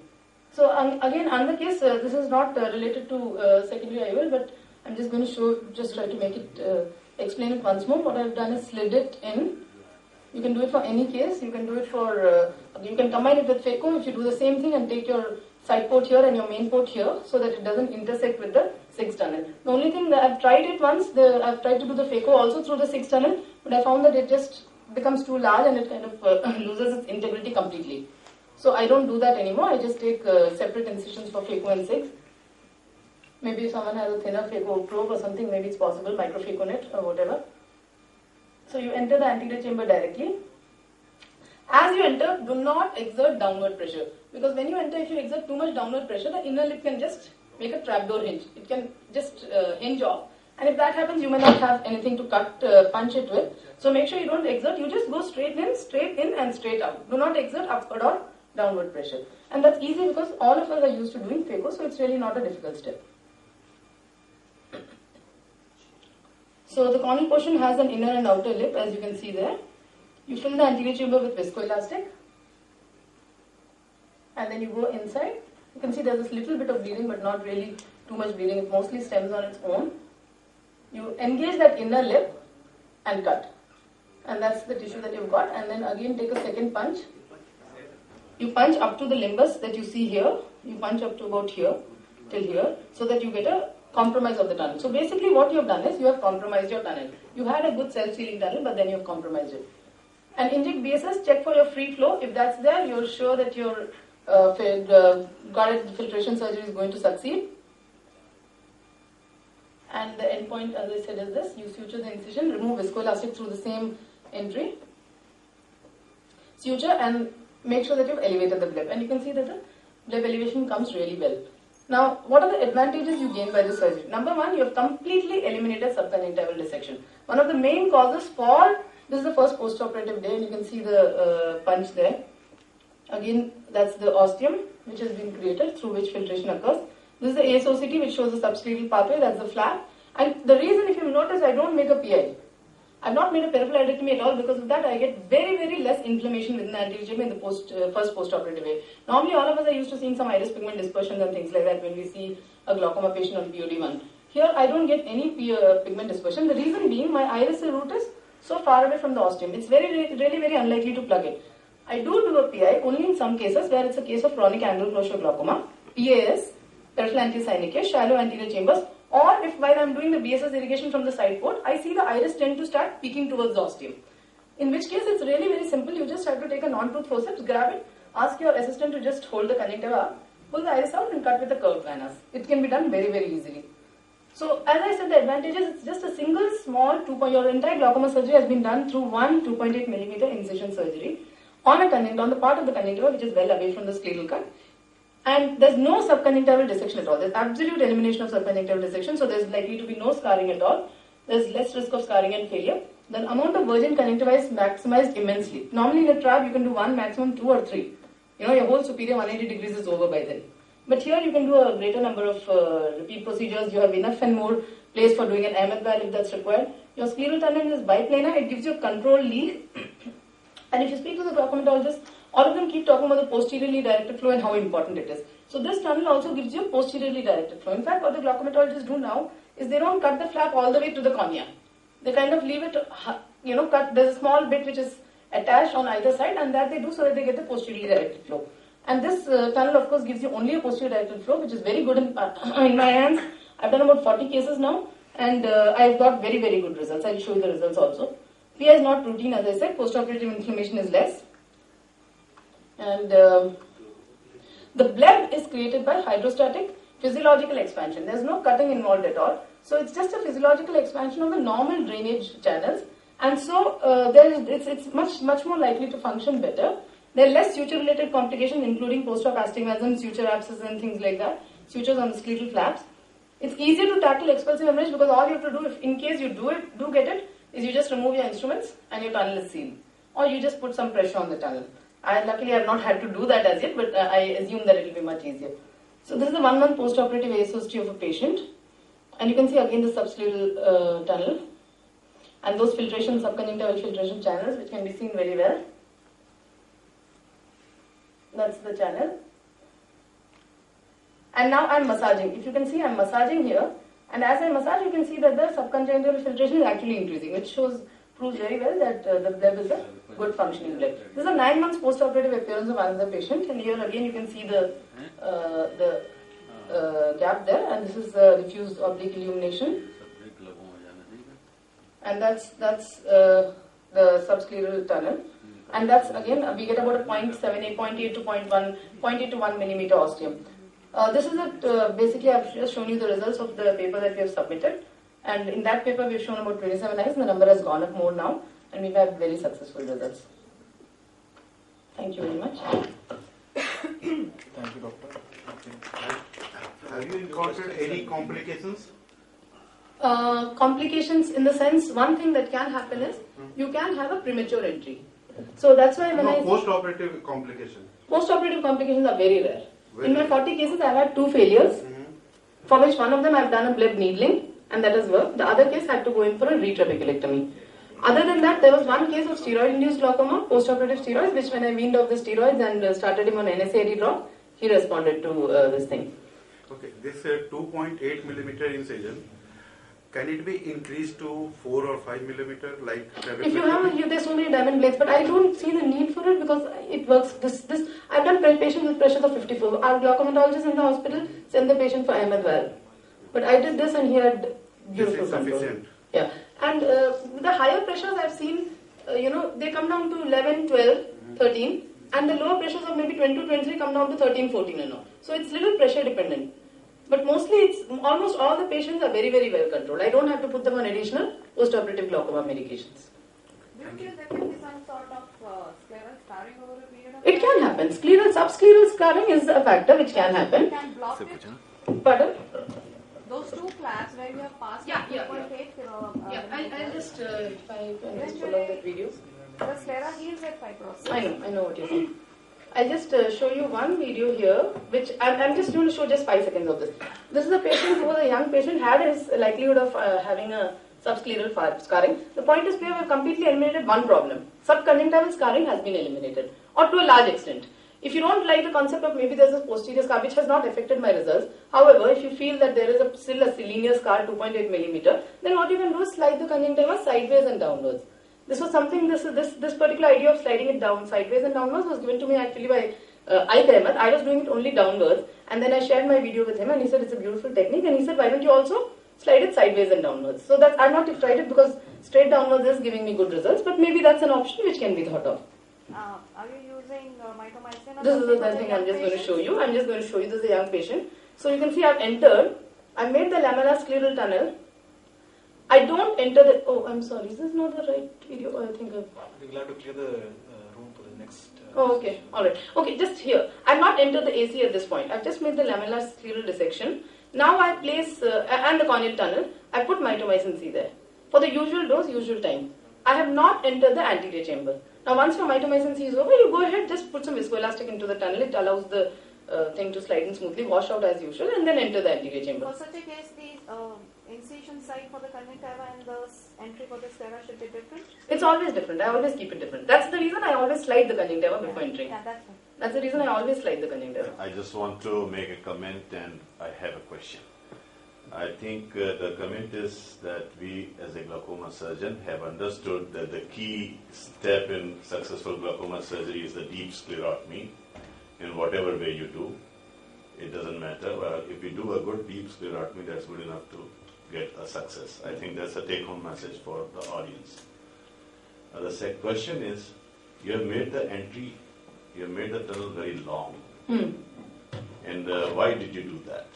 Speaker 9: So again, another case, this is not related to secondary IOL, but I'm just going to try to make it, explain it once more. What I've done is slid it in. You can do it for any case. You can do it for, you can combine it with phaco if you do the same thing and take your side port here and your main port here so that it doesn't intersect with the 6th tunnel. The only thing that I've tried it once, I've tried to do the phaco also through the 6th tunnel, but I found that it just becomes too large and it kind of loses its integrity completely. So I don't do that anymore. I just take separate incisions for phaco and 6. Maybe if someone has a thinner phaco probe or something, maybe it's possible, microphaconet or whatever. So you enter the anterior chamber directly. As you enter, do not exert downward pressure. Because when you enter, if you exert too much downward pressure, the inner lip can just make a trapdoor hinge. It can just hinge off. And if that happens, you may not have anything to punch it with. So make sure you don't exert. You just go straight in and straight out. Do not exert upward or downward pressure. And that's easy because all of us are used to doing phaco, so it's really not a difficult step. So the corneal portion has an inner and outer lip, as you can see there. You fill the anterior chamber with viscoelastic. And then you go inside. You can see there's this little bit of bleeding, but not really too much bleeding. It mostly stems on its own. You engage that inner lip and cut. And that's the tissue that you've got. And then again take a second punch. You punch up to the limbus that you see here. You punch up to about here, till here, so that you get a compromise of the tunnel. So basically what you have done is you have compromised your tunnel. You had a good self-sealing tunnel, but then you have compromised it. And inject BSS, check for your free flow. If that's there, you're sure that your guarded filtration surgery is going to succeed. And the end point, as I said, is this. You suture the incision, remove viscoelastic through the same entry. Suture and make sure that you've elevated the bleb. And you can see that the bleb elevation comes really well. Now, what are the advantages you gain by this surgery? Number one, you have completely eliminated subconjunctival dissection. One of the main causes for, this is the first post-operative day, and you can see the punch there. Again, that's the ostium which has been created through which filtration occurs. This is the ASOCT which shows the subscleral pathway, that's the flap. And the reason, if you notice, I don't make a PI. I've not made a peripheral iridectomy at all. Because of that, I get very, very less inflammation within the anterior chamber in the first post-operative way. Normally, all of us are used to seeing some iris pigment dispersions and things like that when we see a glaucoma patient on POD1. Here, I don't get any pigment dispersion. The reason being, my iris root is so far away from the ostium. It's really very unlikely to plug it. I do a PI only in some cases where it's a case of chronic angular closure glaucoma, PAS, peripheral anti-synechia, shallow anterior chambers, or if while I'm doing the BSS irrigation from the side port, I see the iris tend to start peeking towards the ostium. In which case, it's really very simple. You just have to take a non-tooth forceps, grab it, ask your assistant to just hold the conjunctiva up, pull the iris out and cut with a curved planas. It can be done very easily. So, as I said, the advantages, it's just a single small your entire glaucoma surgery has been done through one 2.8 millimeter incision surgery on the part of the conjunctiva which is well away from the scleral cut. And there's no subconjunctival dissection at all. There's absolute elimination of subconjunctival dissection, so there's likely to be no scarring at all. There's less risk of scarring and failure. The amount of virgin conjunctiva is maximized immensely. Normally in a trab, you can do one, maximum 2 or 3. Your whole superior 180 degrees is over by then. But here you can do a greater number of repeat procedures. You have enough and more place for doing an Ahmed valve if that's required. Your scleral tunnel is biplanar. It gives you a controlled lead. And if you speak to the glaucomatologist, all of them keep talking about the posteriorly directed flow and how important it is. So this tunnel also gives you posteriorly directed flow. In fact, what the glaucomatologists do now is they don't cut the flap all the way to the cornea. They kind of leave it, cut. There's a small bit which is attached on either side, and that they do so that they get the posteriorly directed flow. And this tunnel, of course, gives you only a posterior directed flow, which is very good in my hands. I've done about 40 cases now, and I've got very good results. I'll show you the results also. PI is not routine, as I said. Postoperative inflammation is less. And the bleb is created by hydrostatic physiological expansion. There's no cutting involved at all. So it's just a physiological expansion of the normal drainage channels. And so it's much more likely to function better. There are less suture-related complications, including post-op astigmatism, suture abscess and things like that, sutures on the scleral flaps. It's easier to tackle expulsive hemorrhage because all you have to do, if in case you do get it, is you just remove your instruments and your tunnel is sealed. Or you just put some pressure on the tunnel. Luckily, I have not had to do that as yet, but I assume that it will be much easier. So this is the 1 month post-operative ASOCT of a patient. And you can see again the subscleral tunnel. And those subconjunctival filtration channels, which can be seen very well. That's the channel. And now I'm massaging. If you can see, I'm massaging here. And as I massage, you can see that the subconjunctival filtration is actually increasing, which proves very well that the bleb is a good functioning bleb. This is a 9 months post-operative appearance of another patient. And here again you can see the gap there. And this is the diffuse oblique illumination. And that's the subscleral tunnel. And that's again, we get about a 0.8 to 1 millimeter ostium. This is basically I've just shown you the results of the paper that we have submitted. And in that paper we've shown about 27 eyes and the number has gone up more now. And we've had very successful results. Thank you very much.
Speaker 3: Thank you, doctor.
Speaker 5: Have you encountered any complications?
Speaker 9: Complications in the sense, one thing that can happen is you can have a premature entry. So that's why
Speaker 5: post-operative complications.
Speaker 9: Post-operative complications are very rare. In my 40 cases, I've had 2 failures, for which one of them I've done a bleb needling, and that has worked. The other case had to go in for a retrabeculectomy. Other than that, there was one case of steroid-induced glaucoma, post-operative steroids, which when I weaned off the steroids and started him on NSAID drop, he responded to this thing.
Speaker 5: Okay, this 2.8 millimeter incision, can it be increased to 4 or 5 millimeter like
Speaker 9: if you have, there's so many diamond blades, but I don't see the need for it because it works. I've done patients with pressures of 54. Our glaucomatologist in the hospital sent the patient for Ahmed valve. But I did this and he had beautiful control.
Speaker 5: Sufficient.
Speaker 9: Yeah. And the higher pressures I've seen, they come down to 11, 12, 13. And the lower pressures of maybe 22, 23 come down to 13, 14 and all. So it's little pressure dependent. But mostly almost all the patients are very well controlled. I don't have to put them on additional post-operative glaucoma medications.
Speaker 2: Do you feel there can be some sort of scleral scarring over a period of time?
Speaker 9: It can happen. Subscleral scarring is a factor which can happen.
Speaker 2: Can block it?
Speaker 9: Pardon?
Speaker 2: Those 2 flaps where you have passed
Speaker 9: Yeah.
Speaker 2: I'll
Speaker 9: just, if I can just pull out that video.
Speaker 2: The sclera heals at fibrosis.
Speaker 9: I know what you're saying. I'll just show you one video here, which I'm just going to show just 5 seconds of this. This is a patient who was a young patient, had his likelihood of having a subscleral scarring. The point is, we have completely eliminated one problem. Subconjunctival scarring has been eliminated, or to a large extent. If you don't like the concept of maybe there's a posterior scar which has not affected my results, however, if you feel that there is still a linear scar 2.8 millimeter, then what you can do is slide the conjunctiva sideways and downwards. This was something, this particular idea of sliding it down sideways and downwards was given to me actually by Ike Ahmed. I was doing it only downwards, and then I shared my video with him, and he said it's a beautiful technique, and he said, why don't you also slide it sideways and downwards? So that I've not tried it because straight downwards is giving me good results, but maybe that's an option which can be thought of.
Speaker 2: Are you using mitomycin?
Speaker 9: This is the thing I'm just going to show you. I'm just going to show you. This is a young patient. So you can see I've entered. I've made the lamella scleral tunnel. I don't enter the. Oh, I'm sorry. This is not the right video. I think
Speaker 3: We will have to clear the room for the next.
Speaker 9: Oh, okay. All right. Okay, just here. I've not entered the AC at this point. I've just made the lamellar scleral dissection. Now I place and the corneal tunnel. I put mitomycin C there for the usual dose, usual time. I have not entered the anterior chamber. Now, once your mitomycin C is over, you go ahead, just put some viscoelastic into the tunnel. It allows the thing to slide in smoothly, wash out as usual, and then enter the anterior chamber.
Speaker 2: For such a case, the incision site for the conjunctiva and the entry for the sclera should be different?
Speaker 9: It's always different. I always keep it different. That's the reason I always slide the conjunctiva before entering.
Speaker 2: Yeah, that's right.
Speaker 9: That's the reason I always slide the conjunctiva.
Speaker 4: I just want to make a comment, and I have a question. I think the comment is that we as a glaucoma surgeon have understood that the key step in successful glaucoma surgery is the deep sclerotomy in whatever way you do. It doesn't matter. If you do a good deep sclerotomy, that's good enough to get a success. I think that's a take-home message for the audience. The second question is, you have made the entry, you have made the tunnel very long. And why did you do that?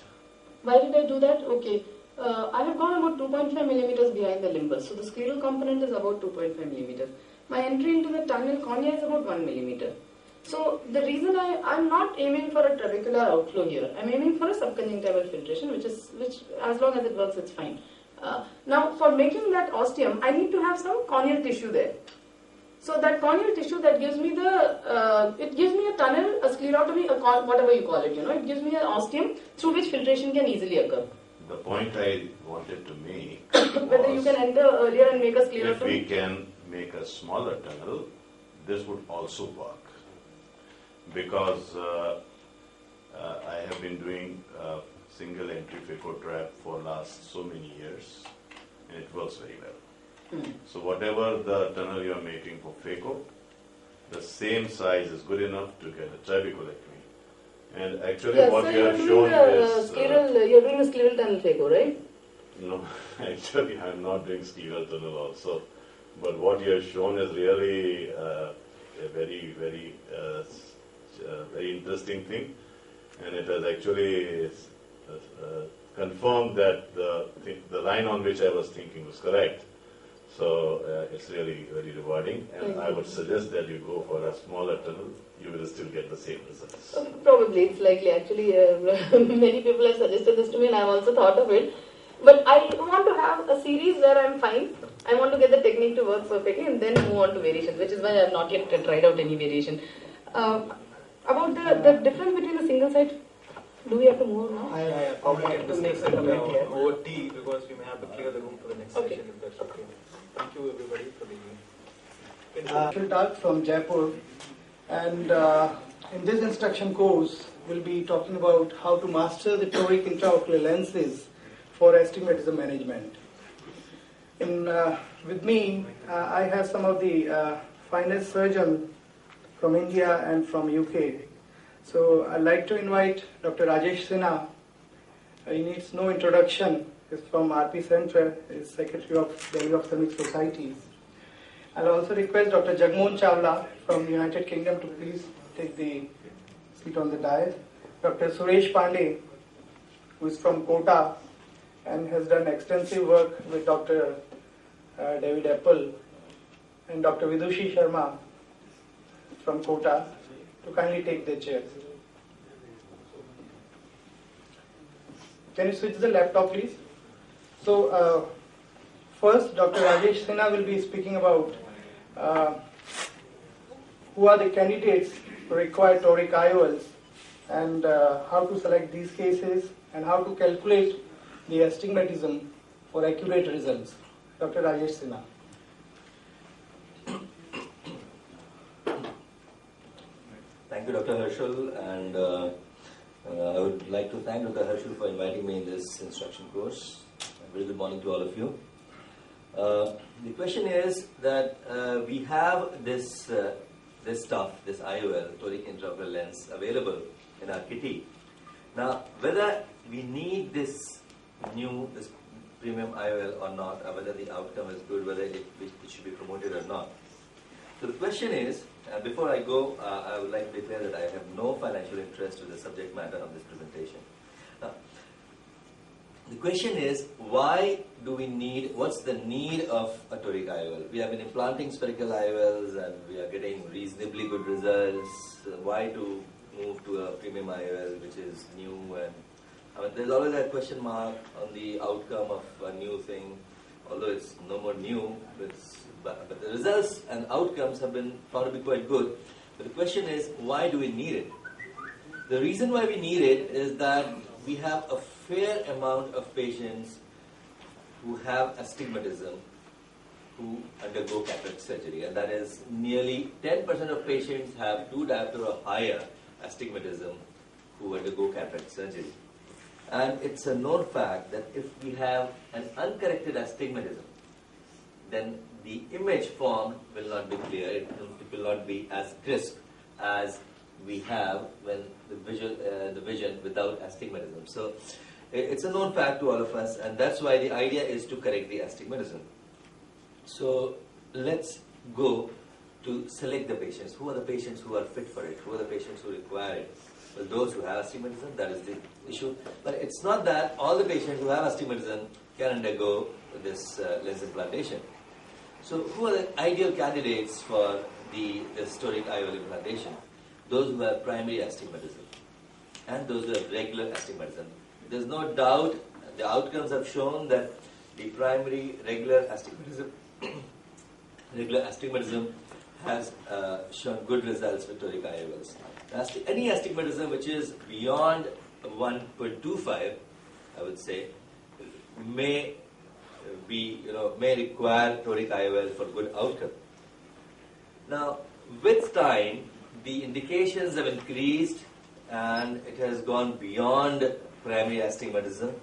Speaker 9: Why did I do that? Okay. I have gone about 2.5 millimeters behind the limbus. So the scleral component is about 2.5 millimeters. My entry into the tunnel cornea is about 1 millimeter. So the reason I'm not aiming for a trabecular outflow here. I'm aiming for a subconjunctival filtration, which as long as it works, it's fine. Now for making that ostium, I need to have some corneal tissue there. So that corneal tissue that gives me it gives me a tunnel, a sclerotomy, whatever you call it, it gives me an ostium through which filtration can easily occur.
Speaker 4: The point I wanted to make
Speaker 9: whether you can enter earlier and make a sclerotomy.
Speaker 4: If we can make a smaller tunnel, this would also work. Because I have been doing single entry phacotrap for last so many years, and it works very well. So whatever the tunnel you are making for phaco, the same size is good enough to get a trabeculectomy. And actually what you have shown is...
Speaker 9: you're doing a scleral tunnel phaco, right?
Speaker 4: No, actually I am not doing scleral tunnel also. But what you have shown is really a very, very, very interesting thing. And it has actually confirmed that the line on which I was thinking was correct. So it's really very rewarding, and I would suggest that you go for a smaller tunnel. You will still get the same results.
Speaker 9: Probably, it's likely. Actually, many people have suggested this to me, and I've also thought of it. But I want to have a series where I'm fine. I want to get the technique to work perfectly, and then move on to variations, which is why I have not yet tried out any variation. About the difference between the single site. Do we have to move now?
Speaker 3: I probably can discuss it over tea, because we may have to clear the room for the next session if that's okay. Thank you everybody for being here.
Speaker 10: Akhil Tak from Jaipur, and in this instruction course we'll be talking about how to master the toric intraocular lenses for astigmatism management. With me, I have some of the finest surgeons from India and from UK. So I'd like to invite Dr. Rajesh Sinha. He needs no introduction. He's from RP Center. He's Secretary of Delhi Ophthalmic Society. I'll also request Dr. Jagmohan Chawla from United Kingdom to please take the seat on the dais. Dr. Suresh Pandey, who is from Kota and has done extensive work with Dr. David Apple, and Dr. Vidushi Sharma from Kota, to kindly take their chairs. Can you switch the laptop, please? So, first, Dr. Rajesh Sinha will be speaking about who are the candidates require toric IOLs, and how to select these cases, and how to calculate the astigmatism for accurate results. Dr. Rajesh Sinha.
Speaker 11: Thank you, Dr. Herschel, and I would like to thank Dr. Herschel for inviting me in this instruction course. Very good morning to all of you. The question is that we have this stuff, this IOL, toric intraocular lens, available in our kitty. Now, whether we need this premium IOL or not, or whether the outcome is good, whether it should be promoted or not. So the question is, before I go, I would like to declare that I have no financial interest in the subject matter of this presentation. Now, the question is, why do we need, what's the need of a toric IOL? We have been implanting spherical IOLs and we are getting reasonably good results. Why to move to a premium IOL which is new? And I mean, there's always a question mark on the outcome of a new thing, although it's no more new, but the results and outcomes have been found to be quite good. But the question is, why do we need it? The reason why we need it is that we have a fair amount of patients who have astigmatism who undergo cataract surgery, and that is nearly 10% of patients have 2 diopter or higher astigmatism who undergo cataract surgery. And it's a known fact that if we have an uncorrected astigmatism, then the image formed will not be clear, it will not be as crisp as we have when the vision without astigmatism. So it's a known fact to all of us, and that's why the idea is to correct the astigmatism. So let's go to select the patients. Who are the patients who are fit for it? Who are the patients who require it? Well, those who have astigmatism, that is the issue. But it's not that all the patients who have astigmatism can undergo this lens implantation. So who are the ideal candidates for this toric IOL implantation? Those who have primary astigmatism and those who have regular astigmatism. There's no doubt the outcomes have shown that the primary regular astigmatism has shown good results with toric IOLs. Any astigmatism which is beyond 1.25, I would say, may require toric IOL for good outcome. Now, with time, the indications have increased and it has gone beyond primary astigmatism,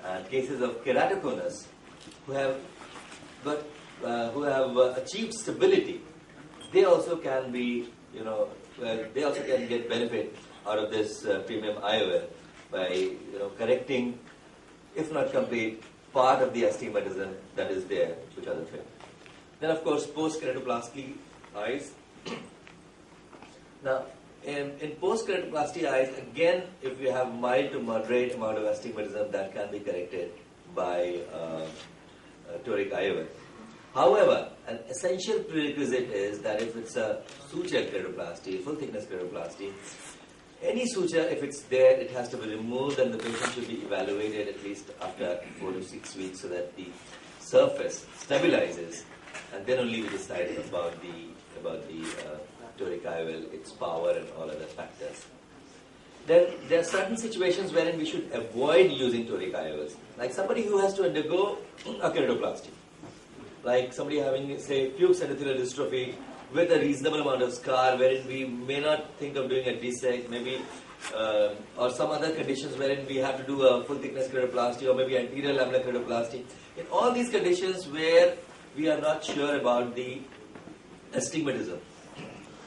Speaker 11: and cases of keratoconus who have achieved stability, they also can be, they also can get benefit out of this premium IOL by correcting, if not complete, part of the astigmatism that is there, which are the fit. Then, of course, post-keratoplasty eyes. Now, in post-keratoplasty eyes, again, if you have mild to moderate amount of astigmatism, that can be corrected by toric IOL. However, an essential prerequisite is that if it's a suture keratoplasty, full thickness keratoplasty, any suture, if it's there, it has to be removed, and the patient should be evaluated at least after 4 to 6 weeks so that the surface stabilizes, and then only we decide about the toric IOL, its power and all other factors. Then there are certain situations wherein we should avoid using toric IOLs, like somebody who has to undergo a keratoplasty, like somebody having, say, Fuchs endothelial dystrophy with a reasonable amount of scar, wherein we may not think of doing a desec, maybe, or some other conditions wherein we have to do a full thickness keratoplasty or maybe anterior laminar keratoplasty. In all these conditions where we are not sure about the astigmatism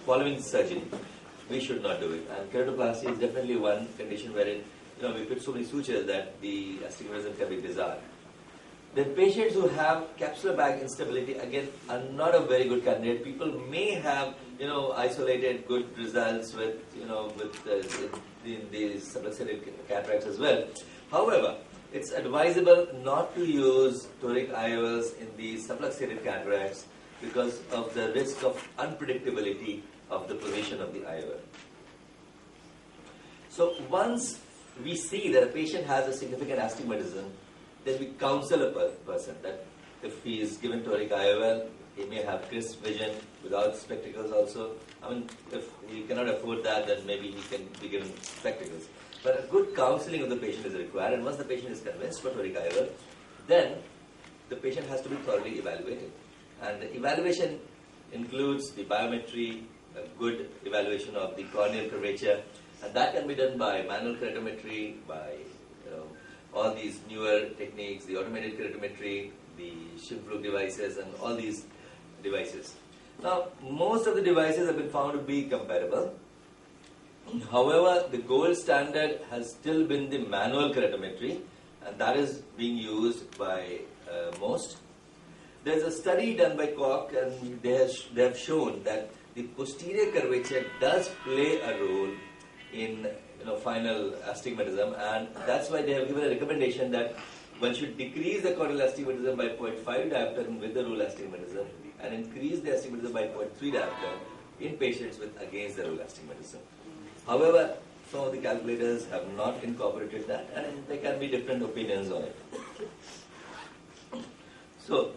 Speaker 11: following the surgery, we should not do it. And keratoplasty is definitely one condition wherein we put so many sutures that the astigmatism can be bizarre. Then patients who have capsular bag instability, again, are not a very good candidate. People may have, isolated good results with these subluxated cataracts as well. However, it's advisable not to use toric IOLs in these subluxated cataracts because of the risk of unpredictability of the position of the IOL. So once we see that a patient has a significant astigmatism, then we counsel a person that if he is given toric IOL, he may have crisp vision without spectacles also. I mean, if he cannot afford that, then maybe he can be given spectacles. But a good counseling of the patient is required, and once the patient is convinced for toric IOL, then the patient has to be thoroughly evaluated. And the evaluation includes the biometry, a good evaluation of the corneal curvature, and that can be done by manual keratometry, by all these newer techniques, the automated keratometry, the Schimflug devices, and all these devices. Now, most of the devices have been found to be comparable. However, the gold standard has still been the manual keratometry, and that is being used by most. There's a study done by Koch, and they have shown that the posterior curvature does play a role in final astigmatism, and that's why they have given a recommendation that one should decrease the corneal astigmatism by 0.5 diopter with the rule astigmatism and increase the astigmatism by 0.3 diopter in patients with against the rule astigmatism. However, some of the calculators have not incorporated that, and there can be different opinions on it. So,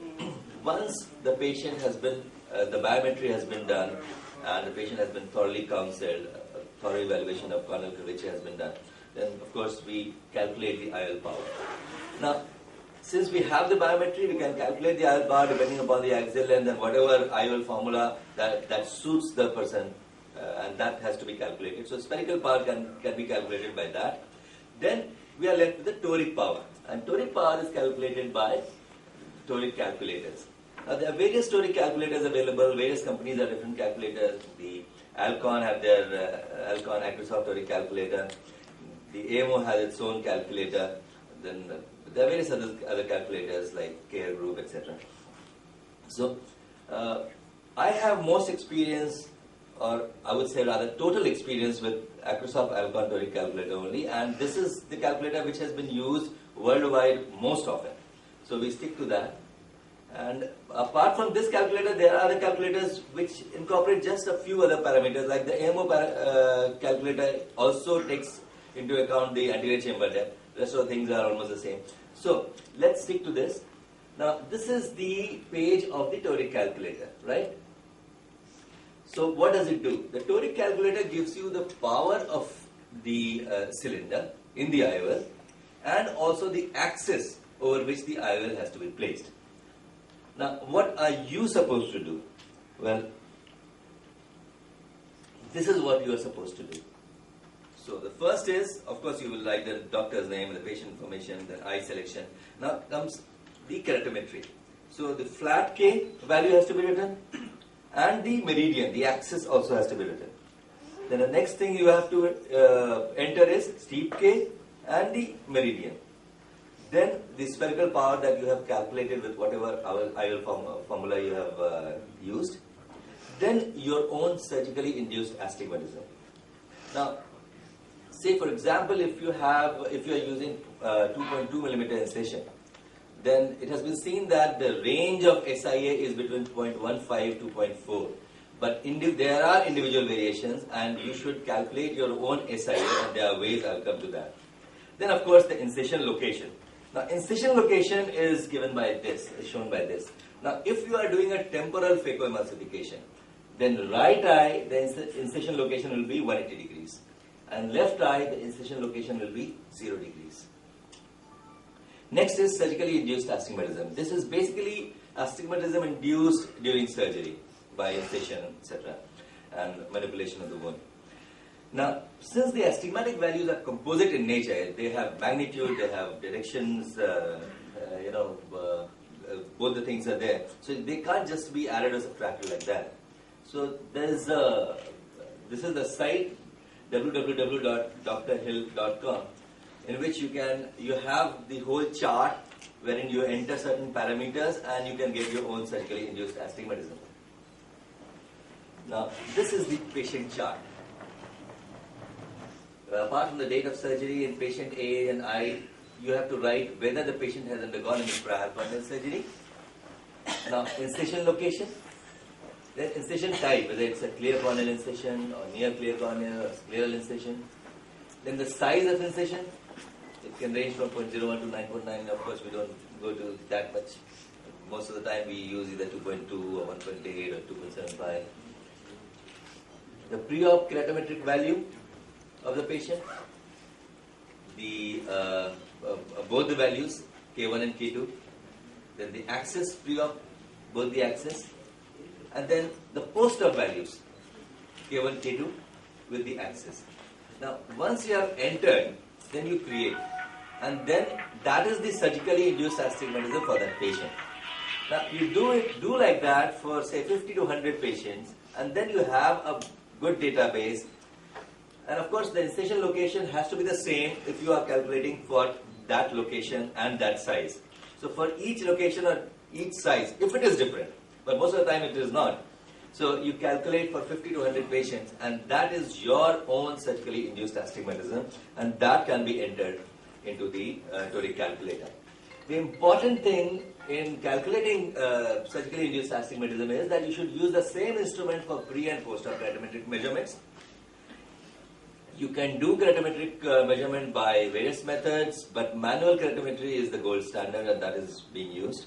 Speaker 11: once the patient has been, the biometry has been done, and the patient has been thoroughly counseled, thorough evaluation of corneal curvature has been done, then of course we calculate the IOL power. Now, since we have the biometry, we can calculate the IOL power depending upon the axial length and whatever IOL formula that suits the person, and that has to be calculated. So spherical power can be calculated by that. Then we are left with the toric power, and toric power is calculated by toric calculators. Now there are various toric calculators available. Various companies have different calculators. The Alcon have their Alcon Acrosoft toric calculator. The AMO has its own calculator. Then there are various other calculators like Care Group, etc. So I have most experience, or I would say rather total experience with Acrosoft Alcon toric calculator only, and this is the calculator which has been used worldwide most often. So we stick to that. And apart from this calculator, there are other calculators which incorporate just a few other parameters, like the AMO calculator also takes into account the anterior chamber depth. The rest of the things are almost the same. So let's stick to this. Now this is the page of the toric calculator, right? So what does it do? The toric calculator gives you the power of the cylinder in the IOL, and also the axis over which the IOL has to be placed. Now, what are you supposed to do? Well, this is what you are supposed to do. So, the first is, of course, you will write the doctor's name, the patient information, the eye selection. Now comes the keratometry. So, the flat K value has to be written, and the meridian, the axis also has to be written. Then the next thing you have to enter is steep K and the meridian. Then the spherical power that you have calculated with whatever IOL formula you have used. Then your own surgically induced astigmatism. Now, say for example, if you are using 2.2 millimeter incision, then it has been seen that the range of SIA is between 0.15 to 0.4. But there are individual variations, and you should calculate your own SIA, and there are ways, I'll come to that. Then of course the incision location. Now, incision location is given by this, is shown by this. Now, if you are doing a temporal phacoemulsification, then right eye, the incision location will be 180 degrees. And left eye, the incision location will be 0 degrees. Next is surgically induced astigmatism. This is basically astigmatism induced during surgery by incision, etc. and manipulation of the wound. Now, since the astigmatic values are composite in nature, they have magnitude, they have directions, both the things are there. So they can't just be added or subtracted like that. So this is the site www.drhill.com, in which you have the whole chart wherein you enter certain parameters and you can get your own surgically induced astigmatism. Now, this is the patient chart. Apart from the date of surgery in patient A and I, you have to write whether the patient has undergone any prior corneal surgery. Now, incision location, then incision type, whether it's a clear corneal incision or near clear corneal or scleral incision. Then the size of incision, it can range from 0.01 to 9.9. Of course, we don't go to that much most of the time we use either 2.2 or 1.8 or 2.75. The pre-op keratometric value of the patient, both the values, K1 and K2, then the axis pre-op, both the axis, and then the post-op values, K1, K2, with the axis. Now, once you have entered, then you create, and then that is the surgically induced astigmatism for that patient. Now, you do like that for say 50 to 100 patients, and then you have a good database. And of course, the incision location has to be the same if you are calculating for that location and that size. So for each location or each size, if it is different, but most of the time it is not. So you calculate for 50 to 100 patients, and that is your own surgically induced astigmatism, and that can be entered into the toric calculator. The important thing in calculating surgically induced astigmatism is that you should use the same instrument for pre and post-op keratometric measurements. You can do keratometric measurement by various methods, but manual keratometry is the gold standard, and that is being used.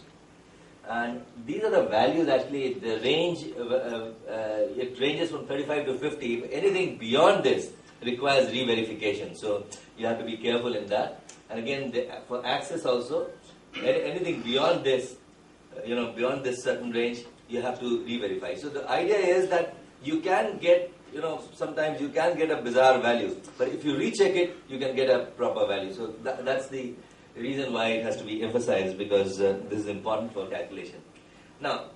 Speaker 11: And these are the values actually, the range, it ranges from 35 to 50. Anything beyond this requires re-verification. So you have to be careful in that. And again, for axis also, anything beyond this, beyond this certain range, you have to re-verify. So the idea is that you can get, sometimes you can get a bizarre value, but if you recheck it, you can get a proper value. So that's the reason why it has to be emphasized, because this is important for calculation. Now,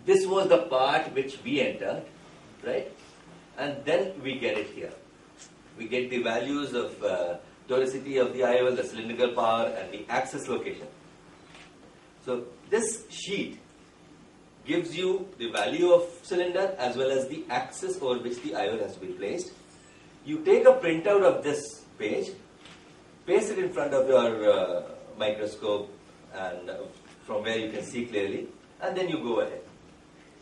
Speaker 11: this was the part which we entered, right? And then we get it here. We get the values of toricity of the IOL, the cylindrical power, and the axis location. So this sheet gives you the value of cylinder as well as the axis over which the IOL has to be placed. You take a printout of this page, paste it in front of your microscope, and from where you can see clearly, and then you go ahead.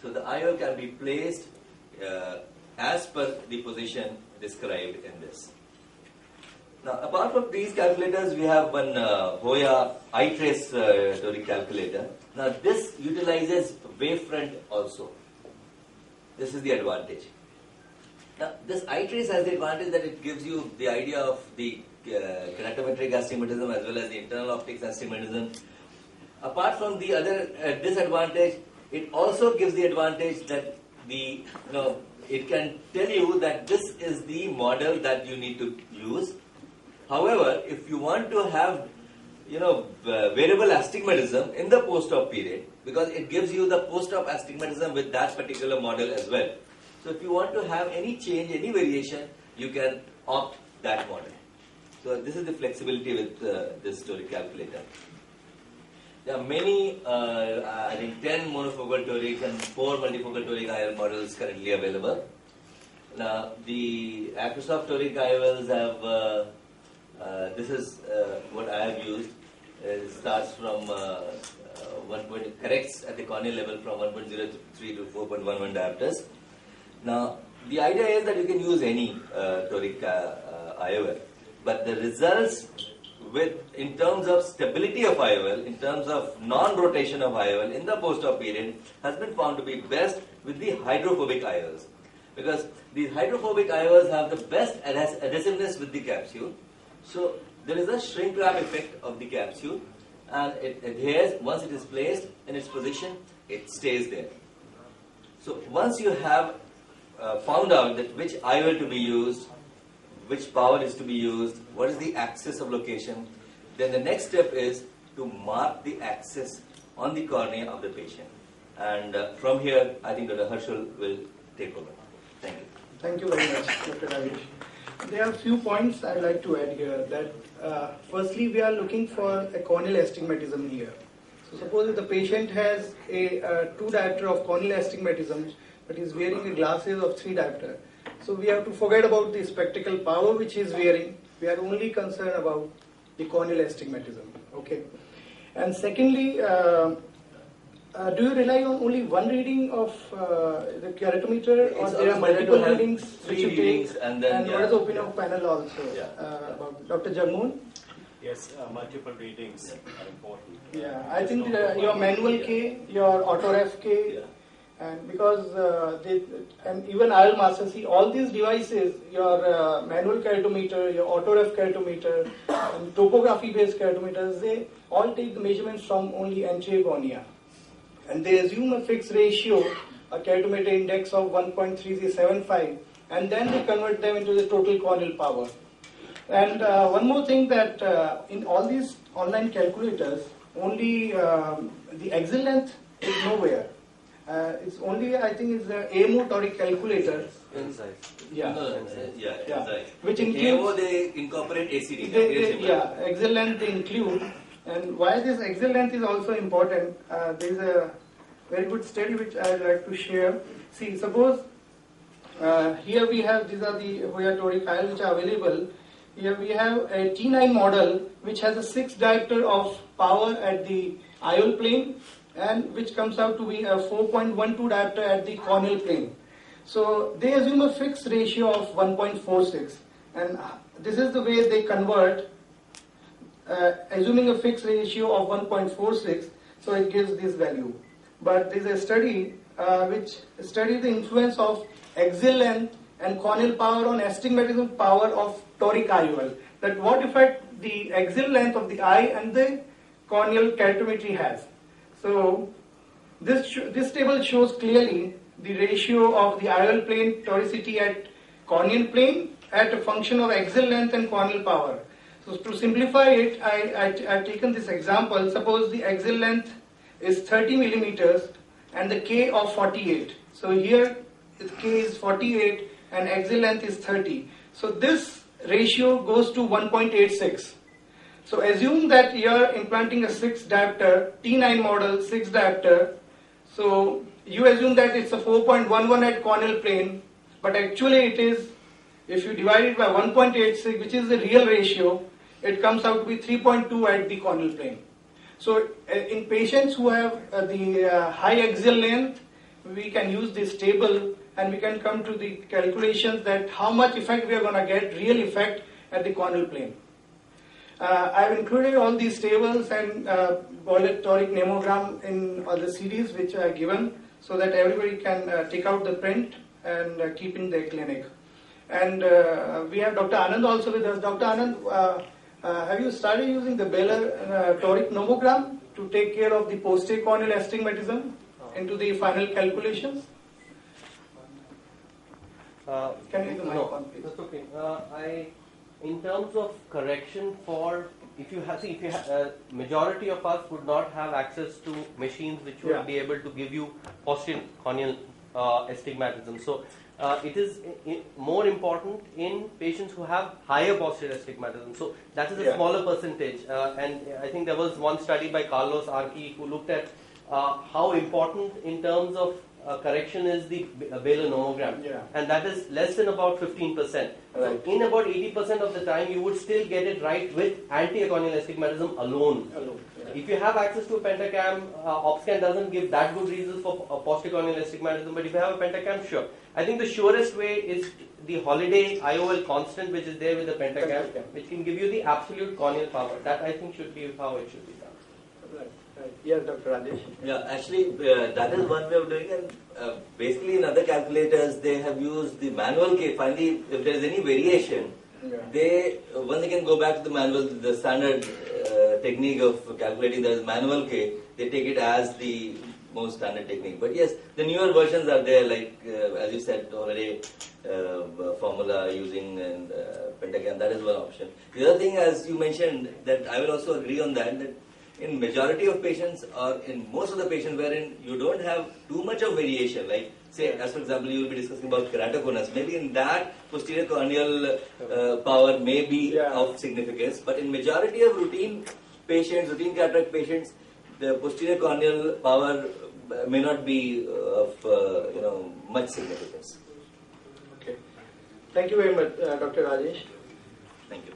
Speaker 11: So the IOL can be placed as per the position described in this. Now, apart from these calculators, we have one Hoya iTrace toric calculator. Now, this utilizes wavefront also. This is the advantage. Now, this iTrace has the advantage that it gives you the idea of the keratometric astigmatism as well as the internal optics astigmatism. Apart from the other disadvantage, it also gives the advantage that it can tell you that this is the model that you need to use. However, if you want to have variable astigmatism in the post-op period, because it gives you the post-op astigmatism with that particular model as well. So if you want to have any change, any variation, you can opt that model. So this is the flexibility with this toric calculator. There are many, I think 10 monofocal toric and 4 multifocal toric IOL models currently available. Now the Acrosoft toric IOLs have, this is what I have used. It starts from corrects at the corneal level from 1.03 to 4.11 diopters. Now the idea is that you can use any toric IOL, but the results in terms of stability of IOL, in terms of non-rotation of IOL in the post-op period has been found to be best with the hydrophobic IOLs, because these hydrophobic IOLs have the best adhesiveness with the capsule. So there is a shrink wrap effect of the capsule, and it adheres. Once it is placed in its position, it stays there. So once you have found out that which IOL to be used, which power is to be used, what is the axis of location, then the next step is to mark the axis on the cornea of the patient. And from here, I think Dr. Harshal will take over. Thank you.
Speaker 10: Thank you very much, Dr. Rajesh. There are a few points I'd like to add here. That firstly, we are looking for a corneal astigmatism here. So suppose if the patient has a 2 diopter of corneal astigmatism, but is wearing glasses of 3 diopter. So we have to forget about the spectacle power which he is wearing. We are only concerned about the corneal astigmatism. Okay. And secondly, do you rely on only one reading of the keratometer, or there are multiple readings which you take?
Speaker 11: And
Speaker 10: what is the opinion of panel also?
Speaker 11: Yeah.
Speaker 10: About Dr. Jagmohan?
Speaker 12: Yes, multiple readings are important.
Speaker 10: Yeah, I think your manual K, your auto-ref K, and because and even IOL Master C, all these devices, your manual keratometer, your auto-ref keratometer, and topography-based keratometers, they all take the measurements from only anterior cornea. And they assume a fixed ratio, a keratometer index of 1.3075, and then they convert them into the total corneal power. And one more thing that in all these online calculators, only the axis length is nowhere. It's only, I think, is the AMO toric calculator.
Speaker 11: Inside.
Speaker 10: Yeah.
Speaker 11: Inside.
Speaker 10: Which
Speaker 11: in
Speaker 10: includes,
Speaker 11: AMO they incorporate ACD.
Speaker 10: axis length they include. And why this axis length is also important, there is a very good study which I would like to share. See, suppose here we have, these are the Hoya toric IOL which are available. Here we have a T9 model which has a 6 diopter of power at the IOL plane and which comes out to be a 4.12 diopter at the corneal plane. So they assume a fixed ratio of 1.46, and this is the way they convert, assuming a fixed ratio of 1.46, so it gives this value. But there is a study which studied the influence of axial length and corneal power on astigmatism power of toric IOL. That what effect the axial length of the eye and the corneal keratometry has. So this table shows clearly the ratio of the IOL plane toricity at corneal plane at a function of axial length and corneal power. So to simplify it, I've taken this example. Suppose the axial length is 30 millimeters and the K of 48. So here K is 48 and axial length is 30. So this ratio goes to 1.86. So assume that you are implanting a 6 diopter, T9 model 6 diopter. So you assume that it's a 4.11 at corneal plane, but actually it is, if you divide it by 1.86, which is the real ratio, it comes out to be 3.2 at the corneal plane. So in patients who have the high axial length, we can use this table and we can come to the calculations that how much effect we are going to get, real effect at the corneal plane. I've included all these tables and Boilet toric nemogram in all the CDs which are given so that everybody can take out the print and keep in their clinic. And we have Dr. Anand also with us. Dr. Anand, have you started using the Baylor toric nomogram to take care of the posterior corneal astigmatism into the final calculations? Can you do my one, please?
Speaker 8: That's okay. In terms of correction for, if you have, majority of us would not have access to machines which would be able to give you posterior corneal astigmatism. So it is more important in patients who have higher posterior astigmatism. So that is a smaller percentage. And I think there was one study by Carlos Archi who looked at how important in terms of correction is the Baylor nomogram, and that is less than about 15%. Right. So in about 80% of the time, you would still get it right with anterior corneal astigmatism alone. If you have access to a pentacam, OpScan doesn't give that good reasons for posterior corneal astigmatism, but if you have a pentacam, sure. I think the surest way is the Holiday IOL constant, which is there with the pentacam, which can give you the absolute corneal power. That I think should be how it should be done.
Speaker 10: Yes, Dr. Rajesh.
Speaker 11: Yeah, actually, that is one way of doing it. Basically, in other calculators, they have used the manual K. Finally, if there is any variation, they once again go back to the manual, the standard technique of calculating that is manual K. They take it as the most standard technique. But yes, the newer versions are there, like as you said already, formula using and pentacam. That is one option. The other thing, as you mentioned, that I will also agree on that in majority of patients or in most of the patients wherein you don't have too much of variation, like say as for example you will be discussing about keratoconus, maybe in that posterior corneal power may be of significance, but in majority of routine patients, routine cataract patients, the posterior corneal power may not be of much significance.
Speaker 10: Okay. Thank you very much, Dr. Rajesh.
Speaker 11: Thank you.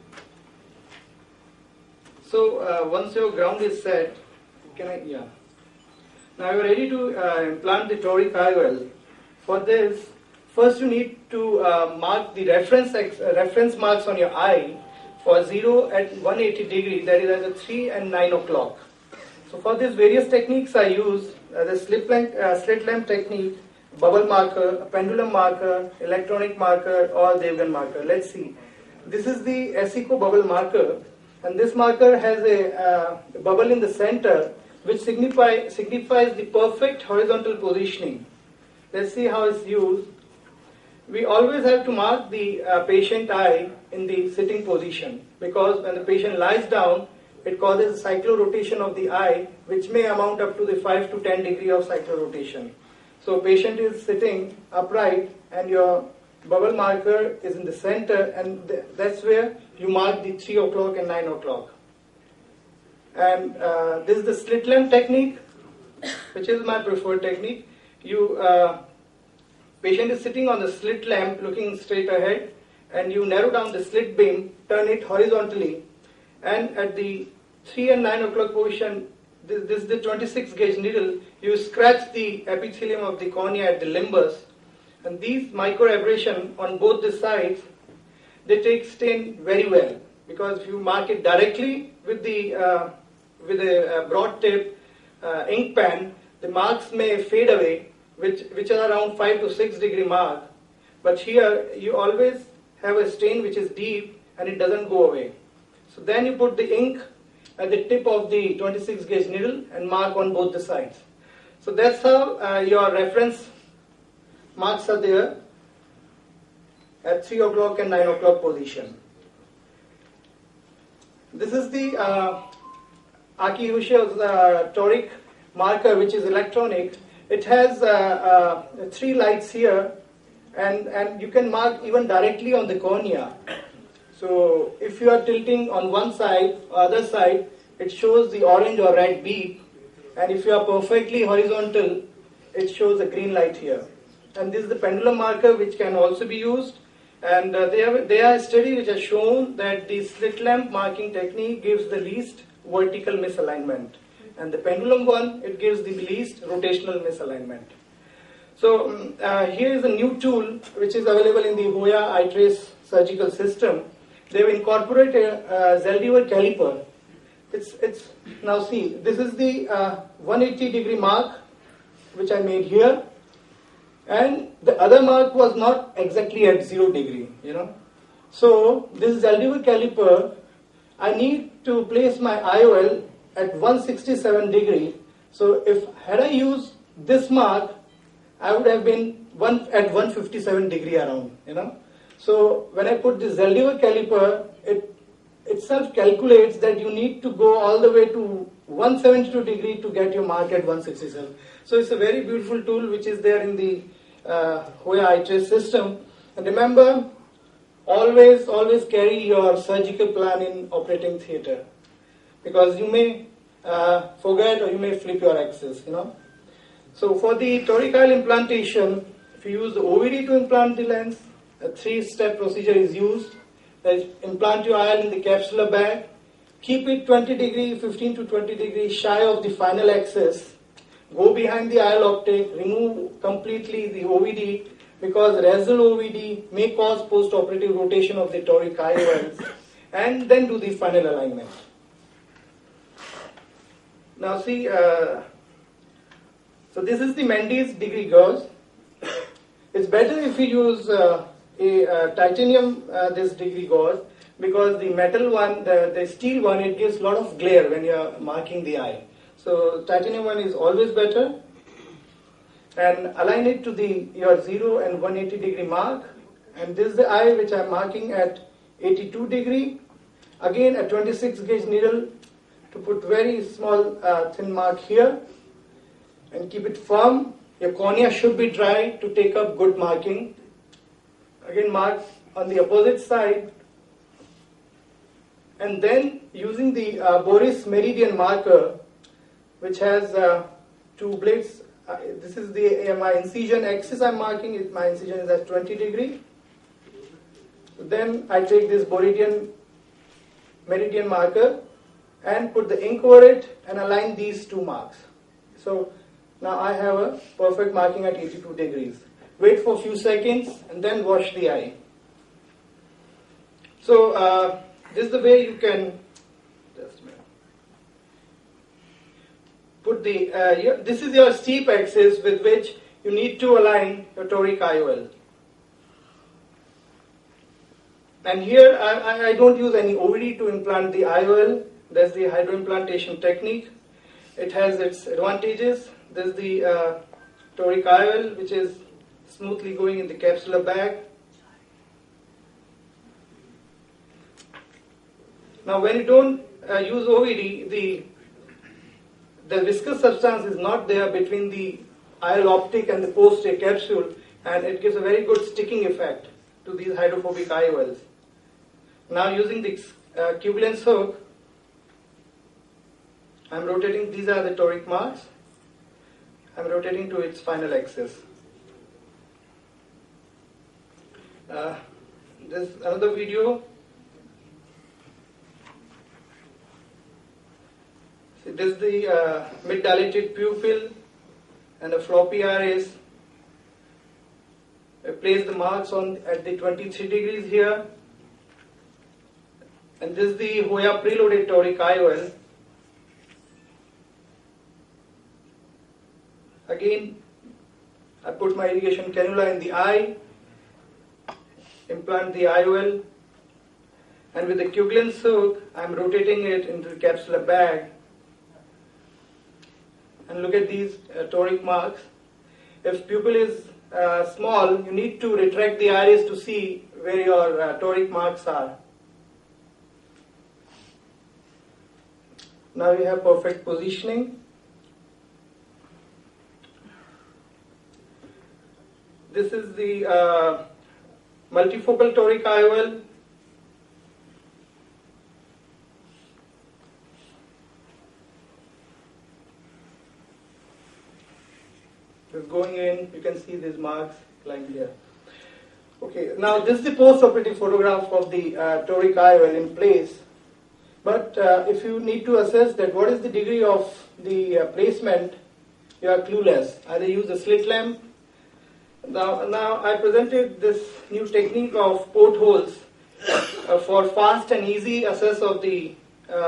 Speaker 10: So once your ground is set, now you are ready to implant the toric IOL. For this, first you need to mark the reference marks on your eye or 0 at 180 degree, that is at the 3 and 9 o'clock. So for these various techniques I use the slit lamp technique, bubble marker, a pendulum marker, electronic marker or Devgan marker. Let's see. This is the Esico bubble marker, and this marker has a bubble in the center which signifies the perfect horizontal positioning. Let's see how it's used. We always have to mark the patient eye in the sitting position, because when the patient lies down, it causes cyclorotation of the eye, which may amount up to the 5 to 10 degree of cyclorotation. So patient is sitting upright and your bubble marker is in the center, and that's where you mark the 3 o'clock and 9 o'clock. And this is the slit lamp technique, which is my preferred technique. Patient is sitting on the slit lamp looking straight ahead, and you narrow down the slit beam, turn it horizontally, and at the 3 and 9 o'clock position, this is the 26 gauge needle, you scratch the epithelium of the cornea at the limbus, and these micro abrasion on both the sides, they take stain very well, because if you mark it directly with a broad tip ink pen, the marks may fade away, which are around 5 to 6 degree mark, but here you always have a stain which is deep and it doesn't go away. So then you put the ink at the tip of the 26 gauge needle and mark on both the sides. So that's how your reference marks are there at 3 o'clock and 9 o'clock position. This is the Aki Hushel's toric marker, which is electronic. It has 3 lights here, and you can mark even directly on the cornea. So if you are tilting on one side or other side, it shows the orange or red beep, and if you are perfectly horizontal, it shows a green light here. And this is the pendulum marker, which can also be used, and they are studies which have shown that the slit lamp marking technique gives the least vertical misalignment, and the pendulum one, it gives the least rotational misalignment. So here is a new tool which is available in the Hoya iTrace surgical system. They have incorporated a Zaldivar caliper. It's now see, this is the 180 degree mark which I made here, and the other mark was not exactly at 0 degree, So this Zaldivar caliper, I need to place my IOL at 167 degree. So had I used this mark, I would have been at 157 degree around, So when I put this Zaldivar caliper, it itself calculates that you need to go all the way to 172 degree to get your mark at 167. So it's a very beautiful tool which is there in the Hoya iTrace system. And remember, always carry your surgical plan in operating theatre, because you may forget or you may flip your axis, So for the toric IOL implantation, if you use the OVD to implant the lens, a 3-step procedure is used. Implant your IOL in the capsular bag, keep it 20 degree, 15 to 20 degrees shy of the final axis, go behind the IOL optic, remove completely the OVD, because residual OVD may cause post-operative rotation of the toric IOLs, and then do the final alignment. Now see, so this is the Mendes degree gauze. It's better if you use a titanium this degree gauze, because the metal one, the steel one, it gives a lot of glare when you are marking the eye. So titanium one is always better. And align it to your 0 and 180 degree mark. And this is the eye which I am marking at 82 degree. Again a 26 gauge needle to put very small thin mark here, and keep it firm. Your cornea should be dry to take up good marking. Again mark on the opposite side, and then using the Boris Meridian marker, which has 2 blades. This is my incision axis I'm marking. My incision is at 20 degree. Then I take this Meridian marker and put the ink over it and align these 2 marks. So now I have a perfect marking at 82 degrees. Wait for a few seconds and then wash the eye. So this is the way you can just a minute. Put the this is your steep axis with which you need to align your toric IOL. And here I don't use any OVD to implant the IOL. That's the hydroimplantation technique. It has its advantages. There's the toric IOL, which is smoothly going in the capsular bag. Now, when you don't use OVD, the viscous substance is not there between the IOL optic and the post-A capsule, and it gives a very good sticking effect to these hydrophobic IOLs. Now, using the Q-lens hook, I'm rotating. These are the toric marks. I'm rotating to its final axis. This is another video. See, this is the mid-dilated pupil and a floppy iris. I place the marks at the 23 degrees here. And this is the Hoya preloaded toric IOL. Again, I put my irrigation cannula in the eye, implant the IOL, and with the Q-lens hook, I'm rotating it into the capsular bag. And look at these toric marks. If pupil is small, you need to retract the iris to see where your toric marks are. Now you have perfect positioning. This is the multifocal toric IOL. It's going in, you can see these marks lying here. Okay, now this is the post-operative photograph of the toric IOL in place. But if you need to assess that what is the degree of the placement, you are clueless. Either use a slit lamp. Now I presented this new technique of portholes for fast and easy assess of the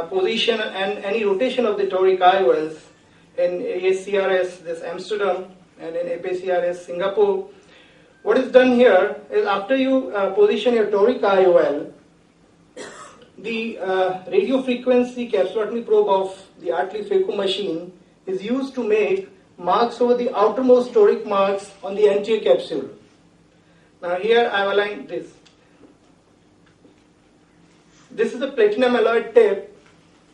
Speaker 10: position and any rotation of the toric IOLs in ASCRS, this Amsterdam, and in APCRS, Singapore. What is done here is after you position your toric IOL, the radio frequency capsulotomy probe of the Artley Phaco machine is used to make marks over the outermost toric marks on the anterior capsule. Now here I have aligned this. This is the platinum alloyed tape.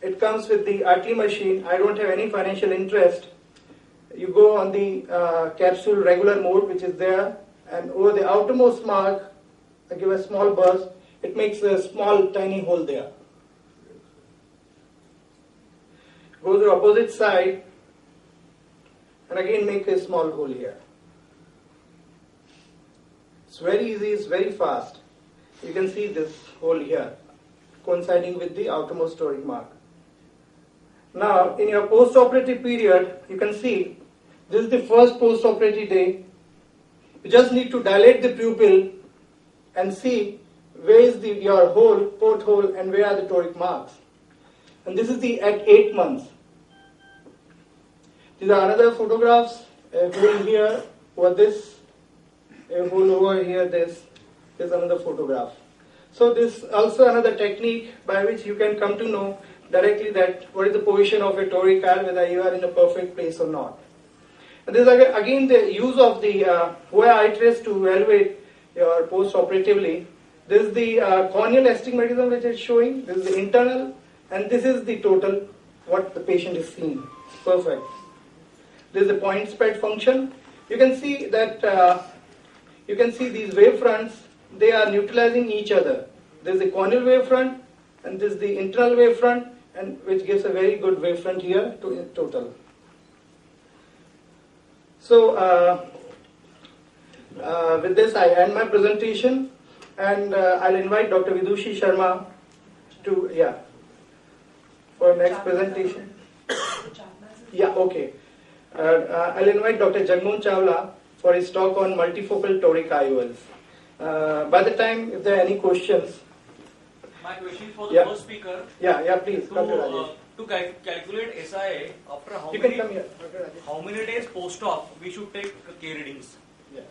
Speaker 10: It comes with the Artley machine. I don't have any financial interest. You go on the capsule regular mode, which is there, and over the outermost mark, I give a small burst. It makes a small tiny hole there. Go to the opposite side and again make a small hole here. It's very easy, it's very fast. You can see this hole here coinciding with the outermost toric mark. Now in your post-operative period, you can see this is the first post-operative day. You just need to dilate the pupil and see where is your hole, porthole, and where are the toric marks. And this is at 8 months. These are another photographs. A hole here, over this, a hole over here, this is another photograph. So this also another technique by which you can come to know directly that what is the position of a toric IOL, whether you are in a perfect place or not. And this is again the use of the Hoya eye trace to evaluate your post-operatively. This is the corneal astigmatism which is showing. This is the internal, and this is the total, what the patient is seeing. Perfect. This is the point spread function. You can see that you can see these wavefronts. They are neutralizing each other. There is the corneal wavefront, and this is the internal wavefront, and which gives a very good wavefront here to total. So with this, I end my presentation. And I'll invite Dr. Vidushi Sharma to, for next presentation. Okay. I'll invite Dr. Jagmohan Chawla for his talk on multifocal toric IOLs. By the time, if there are any questions,
Speaker 13: My question is for the
Speaker 10: Yeah.
Speaker 13: first speaker.
Speaker 10: Yeah, please, Dr. Rajesh.
Speaker 13: To calculate SIA, after
Speaker 10: You can come here, Dr. Rajesh.
Speaker 13: how many days post-op we should take K readings?
Speaker 3: Yeah.